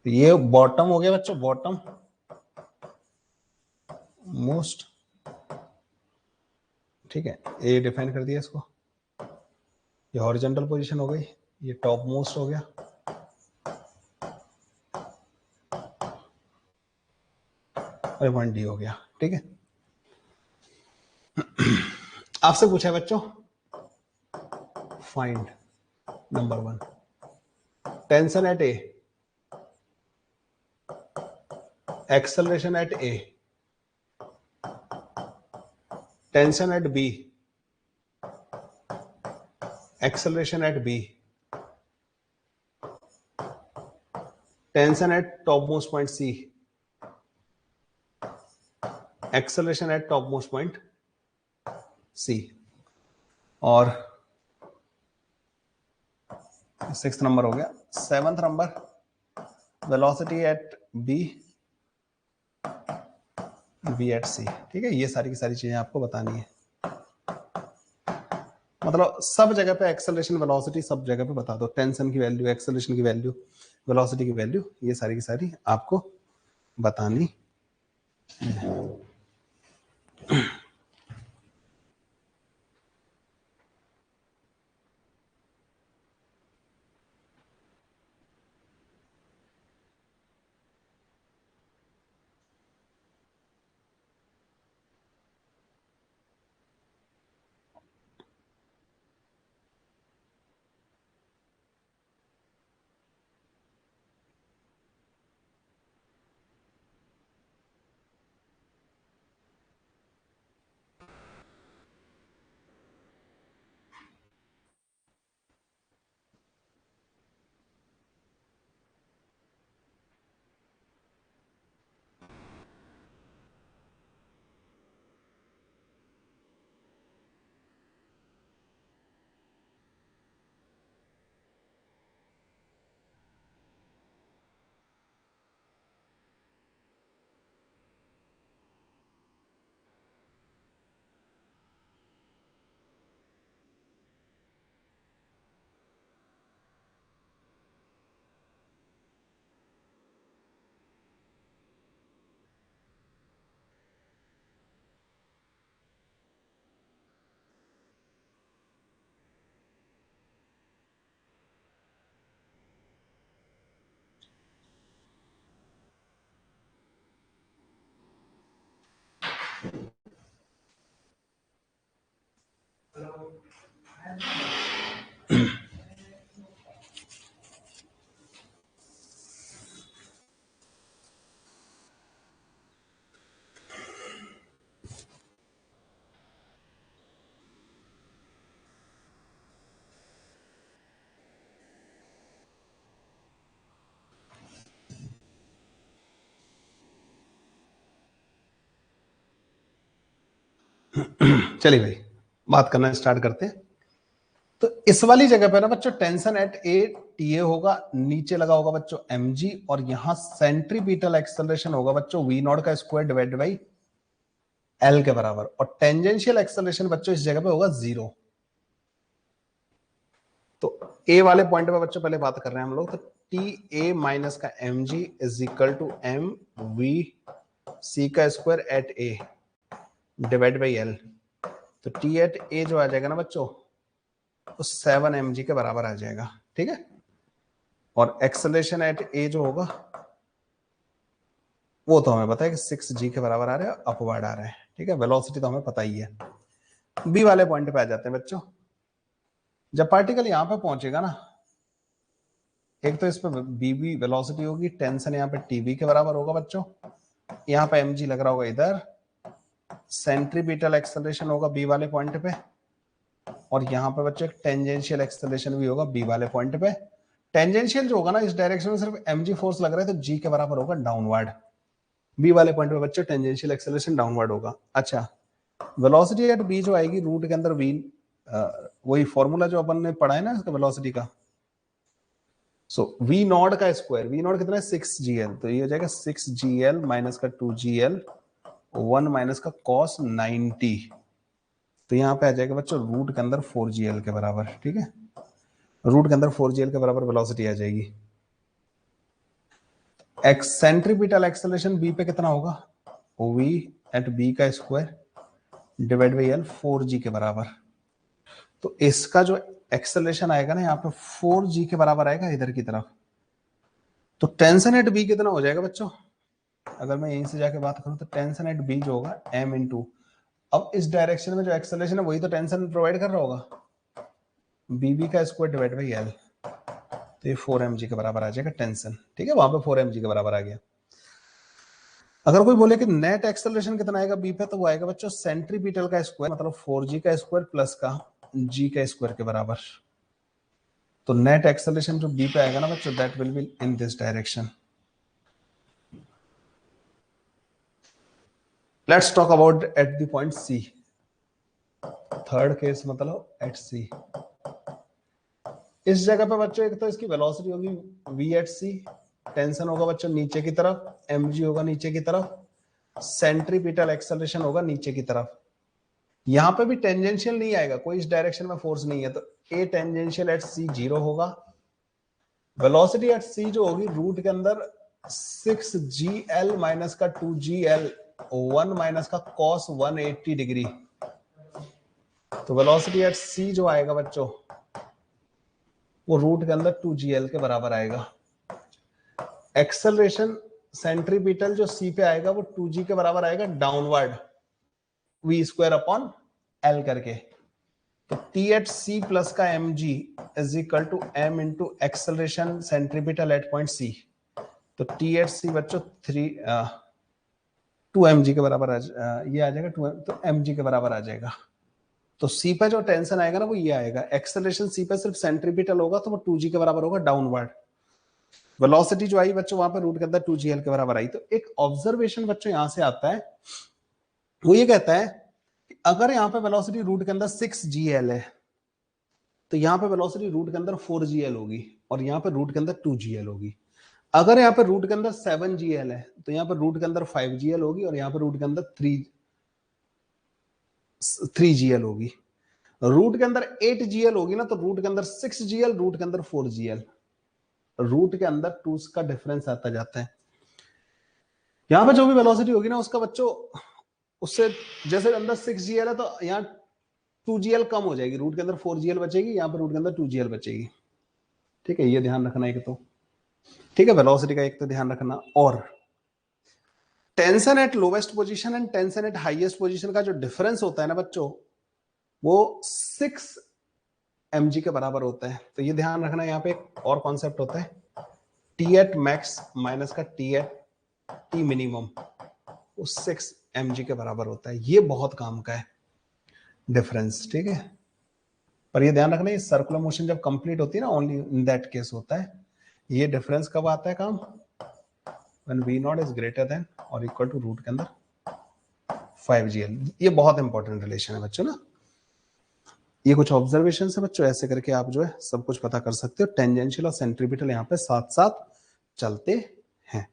ये बॉटम हो गया बच्चों, बॉटम मोस्ट। ठीक है, ये डिफाइन कर दिया इसको, ये हॉरिजॉन्टल पोजीशन हो गई, ये टॉप मोस्ट हो गया, और 1d हो गया। ठीक है, आपसे पूछा है बच्चों find number 1 tension at A, acceleration at A, tension at B, acceleration at B, tension at top most point C, acceleration at top most point C, और 6th नंबर हो गया। 7th number velocity at B, B at C. ठीक है, ये सारी की सारी चीजें आपको बतानी है, मतलब सब जगह पे एक्सेलरेशन वेलोसिटी सब जगह पे बता दो, टेंशन की वैल्यू, एक्सेलरेशन की वैल्यू, वेलोसिटी की वैल्यू, ये सारी की सारी आपको बतानी है। चलिए भाई बात करना स्टार्ट करते हैं। तो इस वाली जगह पे ना बच्चों tension at A T A होगा, नीचे लगा होगा बच्चों एम जी, और यहां सेंट्रीपिटल एक्सेलरेशन होगा बच्चों वी नॉट का स्क्वायर डिवाइड बाई एल के बराबर, और टेंजेंशियल एक्सेलरेशन बच्चों इस जगह पे होगा 0। तो ए वाले पॉइंट पे बच्चों पहले बात कर रहे हैं हम लोग, तो टी ए माइनस का M G is equal to M V C का square at A divide by L. तो टी एट ए जो आ जाएगा ना बच्चों तो 7 mg के बराबर आ जाएगा। ठीक है, और एक्सेलरेशन एट ए जो होगा वो तो हमें पता है कि 6g के बराबर आ रहा है, अपवर्ड आ रहा है। ठीक है, वेलोसिटी तो हमें पता ही है। बी वाले पॉइंट पे आ जाते हैं बच्चों। जब पार्टिकल यहां पे पहुंचेगा ना, एक तो इस पे बीबी वेलोसिटी होगी, टेंशन यहाँ पे टीबी के बराबर होगा बच्चों, यहाँ पे mg लग रहा होगा इधर, सेंट्रीपिटल एक्सेलरेशन होगा बी वाले पॉइंट पे, और यहाँ पे बच्चों एक टेंजेंशियल एक्सेलरेशन भी होगा बी वाले पॉइंट पे। टेंजेंशियल जो होगा ना इस डायरेक्शन में सिर्फ mg फोर्स लग रहा है, तो g के बराबर होगा डाउनवर्ड। बी वाले पॉइंट पे बच्चों टेंजेंशियल एक्सेलरेशन डाउनवर्ड होगा। अच्छा, वेलोसिटी एट बी जो आएगी रूट के अंदर वी, वही फॉर्मूला जो अपन ने पढ़ा है ना इसका वेलोसिटी का। सो वी नॉट का स्क्वायर, वी नॉट कितना है 6gl, तो ये हो जाएगा 6gl माइनस का 2gl 1 माइनस का cos 90, तो यहाँ पे आ जाएगा बच्चों रूट के अंदर 4gl के बराबर। ठीक है, रूट के अंदर 4gl के बराबर वेलोसिटी आ जाएगी। सेंट्रीपिटल एक्सेलरेशन बी पे कितना होगा, वी एट बी का square divide by L 4g के बराबर। तो इसका जो एक्सेलरेशन आएगा ना यहाँ पे 4g के बराबर आएगा इधर की तरफ। तो टेंशन एट बी कितना हो जाएगा बच्चों, अगर मैं यहीं से जाके बात करूं तो टेंशन एट बी जो होगा m इंटू, अब इस डायरेक्शन में जो एक्सेलरेशन है वही तो टेंशन प्रोवाइड कर रहा होगा, बीबी का स्क्वायर डिवाइड बाई एल, तो ये 4 mg के बराबर आ जाएगा टेंशन। ठीक है, वहां पे 4 mg के बराबर आ गया। अगर कोई बोले कि नेट एक्सेलरेशन कितना आएगा बी पे, तो वो आएगा बच्चों सेंट्रीपिटल का स्क्वायर मतलब 4g का स्क्वायर प्लस का g का स्क्वायर के बराबर। तो नेट एक्सेलरेशन जो बी पे आएगा ना बच्चों, that will be in this direction. Let's talk about at the point C. Third case मतलब एट सी। इस जगह पे बच्चों एक तो इसकी वेलोसिटी होगी v एट सी, टेंशन होगा बच्चों नीचे की तरफ, mg होगा नीचे की तरफ, सेंट्रीपिटल एक्सेलरेशन होगा नीचे की तरफ। यहां पे भी टेंजेंशियल नहीं आएगा, कोई इस डायरेक्शन में फोर्स नहीं है, तो ए टेंजेंशियल एट सी 0 होगा। वेलोसिटी एट सी जो होगी रूट के अंदर 6gl माइनस का 2gl 1 माइनस का cos 180 डिग्री। तो वेलोसिटी एट सी जो आएगा बच्चों वो रूट के अंदर 2gl के बराबर आएगा। एक्सेलरेशन सेंट्रीपिटल जो सी पे आएगा वो 2g के बराबर आएगा downward, v square upon l करके। तो टी एट सी प्लस का M G is equal to m into acceleration centripetal at point C. तो टी एट सी बच्चों 2 mg के बराबर ये आ जाएगा 2 तो mg के बराबर आ जाएगा। तो सी पे जो टेंशन आएगा ना वो ये आएगा, एक्सेलरेशन सी पे सिर्फ सेंट्रीपिटल होगा तो वो 2g के बराबर होगा डाउनवर्ड। वेलोसिटी जो आई बच्चों वहां पे रूट के अंदर 2gl के बराबर आई। तो एक ऑब्जर्वेशन बच्चों यहां से आता है, वो ये कहता है कि अगर यहाँ पे वेलोसिटी रूट के अंदर 6gl है तो यहाँ पे वेलोसिटी रूट के अंदर 4gl होगी और यहाँ पे रूट के अंदर 2gl होगी। अगर यहाँ पे रूट के अंदर 7gl है तो यहाँ पे रूट के अंदर 5gl होगी और यहाँ पे रूट के अंदर 3gl होगी। रूट के अंदर 8gl होगी ना तो रूट के अंदर 6gl, रूट के अंदर 4gl, रूट के अंदर 2 का डिफरेंस आता जाता है। यहाँ पे जो भी वेलोसिटी होगी ना उसका बच्चों उससे जैसे अंदर 6gl है तो यहाँ 2gl कम हो जाएगी, रूट के अंदर 4gl बचेगी, यहाँ पे रूट के अंदर 2gl बचेगी। ठीक है, ये ध्यान रखना एक तो। ठीक है, वेलोसिटी का एक तो ध्यान रखना। और tension eight lowest position and tension eight highest position का जो डिफरेंस होता है ना बच्चों वो 6 mg के बराबर होता है। तो ये ध्यान रखना, यहाँ पे एक और कॉन्सेप्ट होता है टी एट मैक्स माइनस का टी एट टी मिनिमम, वो 6 mg के बराबर होता है। ये बहुत काम का है डिफरेंस। ठीक है, पर ये ध्यान रखना ये सर्कुलर मोशन जब कंप्लीट होती है ना ओनली इन दैट केस होता है। ये डिफरेंस कब आता है काम, when v not is greater than और इक्वल टू रूट के अंदर 5gl। ये बहुत इंपॉर्टेंट रिलेशन है बच्चों ना। ये कुछ ऑब्जर्वेशन है बच्चों, ऐसे करके आप जो है सब कुछ पता कर सकते हो। टेंजेंशियल और सेंट्रीपिटल यहाँ पे साथ साथ चलते हैं।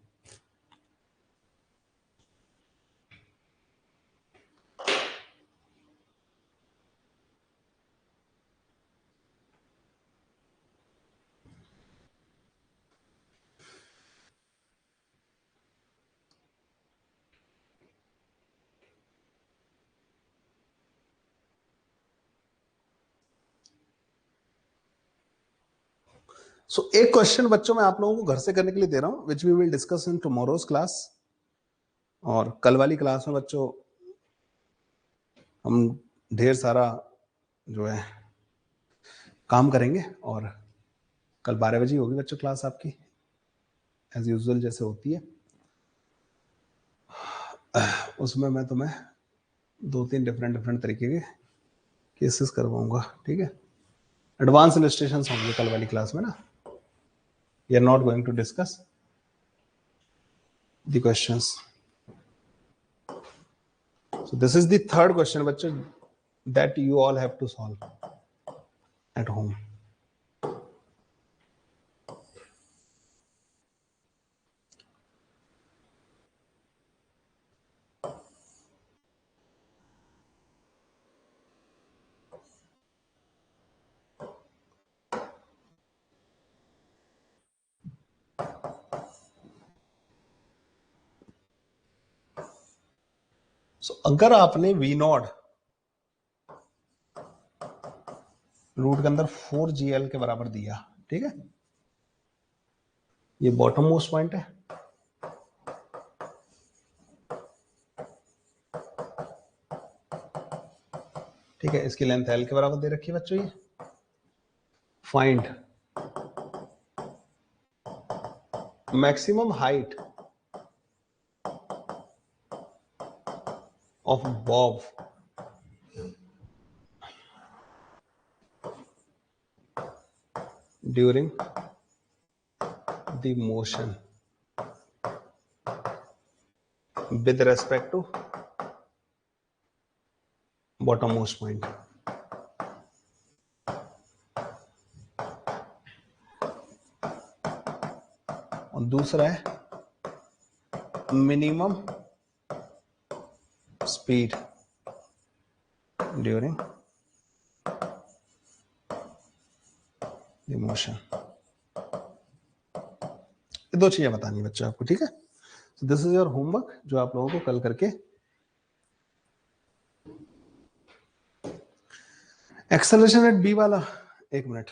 सो एक क्वेश्चन बच्चों मैं आप लोगों को घर से करने के लिए दे रहा हूं, which we will discuss in tomorrow's class. और कल वाली क्लास में बच्चों हम ढेर सारा जो है काम करेंगे। और कल 12 बजे होगी बच्चों क्लास आपकी एज यूजुअल जैसे होती है। उसमें मैं तुम्हें 2-3 डिफरेंट तरीके के केसेस करवाऊंगा। ठीक है, एडवांस इलस्ट्रेशंस होंगे कल वाली क्लास में ना। We are not going to discuss the questions. So this is the third question बच्चों that you all have to solve at home. So अगर आपने V नॉट रूट के अंदर 4gl के बराबर दिया, ठीक है, ये बॉटम मोस्ट पॉइंट है, ठीक है, इसकी लेंथ l के बराबर दे रखी है बच्चों ये। Find maximum height of Bob during the motion with respect to bottommost point. और दूसरा है minimum speed during the motion. ये दो चीजें बतानी है बच्चों आपको, ठीक है। So this is your homework जो आप लोगों को कल करके एक्सेलरेशन एट बी वाला। एक मिनट,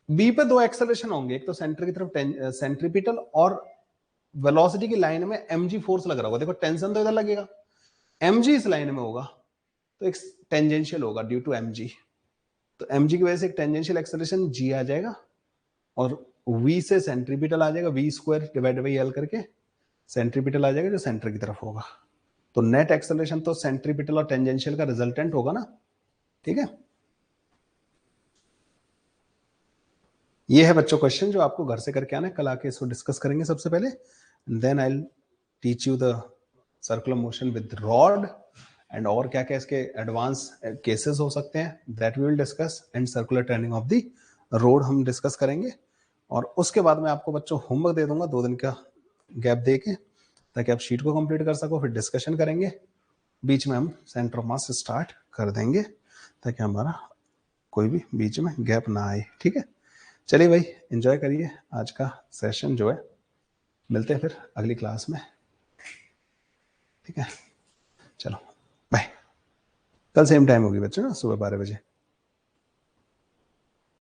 बी पे दो एक्सेलरेशन होंगे, एक तो सेंटर की तरफ सेंट्रीपिटल और वेलोसिटी की लाइन में mg फोर्स लग रहा होगा। देखो टेंशन तो इधर लगेगा, mg इस लाइन में होगा तो एक टेंजेंशियल होगा ड्यू टू mg। तो mg की वजह से एक टेंजेंशियल एक्सेलरेशन g आ जाएगा और v से सेंट्रीपिटल आ जाएगा, v square divide by l करके सेंट्रीपिटल आ जाएगा जो सेंटर की तरफ होगा। तो नेट एक्सेलरेशन तो सेंट्रीपिटल और टेंजेंशियल का रिजल्टेंट होगा ना, ठीक है। ये है बच्चों क्वेश्चन जो आपको घर से करके आना है, कल आके इसको डिस्कस करेंगे सबसे पहले, then I will teach you the circular motion with rod and और क्या क्या इसके एडवांस केसेस हो सकते हैं that we will discuss, and circular turning of the road हम डिस्कस करेंगे। और उसके बाद मैं आपको बच्चों होमवर्क दे दूंगा 2 दिन का गैप दे के, ताकि आप शीट को कंप्लीट कर सको, फिर डिस्कशन करेंगे, बीच में हम सेंटर ऑफ मास स्टार्ट कर देंगे ताकि हमारा कोई भी बीच में गैप ना आए, ठीक है। चलिए भाई एंजॉय करिए आज का सेशन जो है, मिलते हैं फिर अगली क्लास में, ठीक है। चलो बाय, कल सेम टाइम होगी बच्चों ना, सुबह 12 बजे।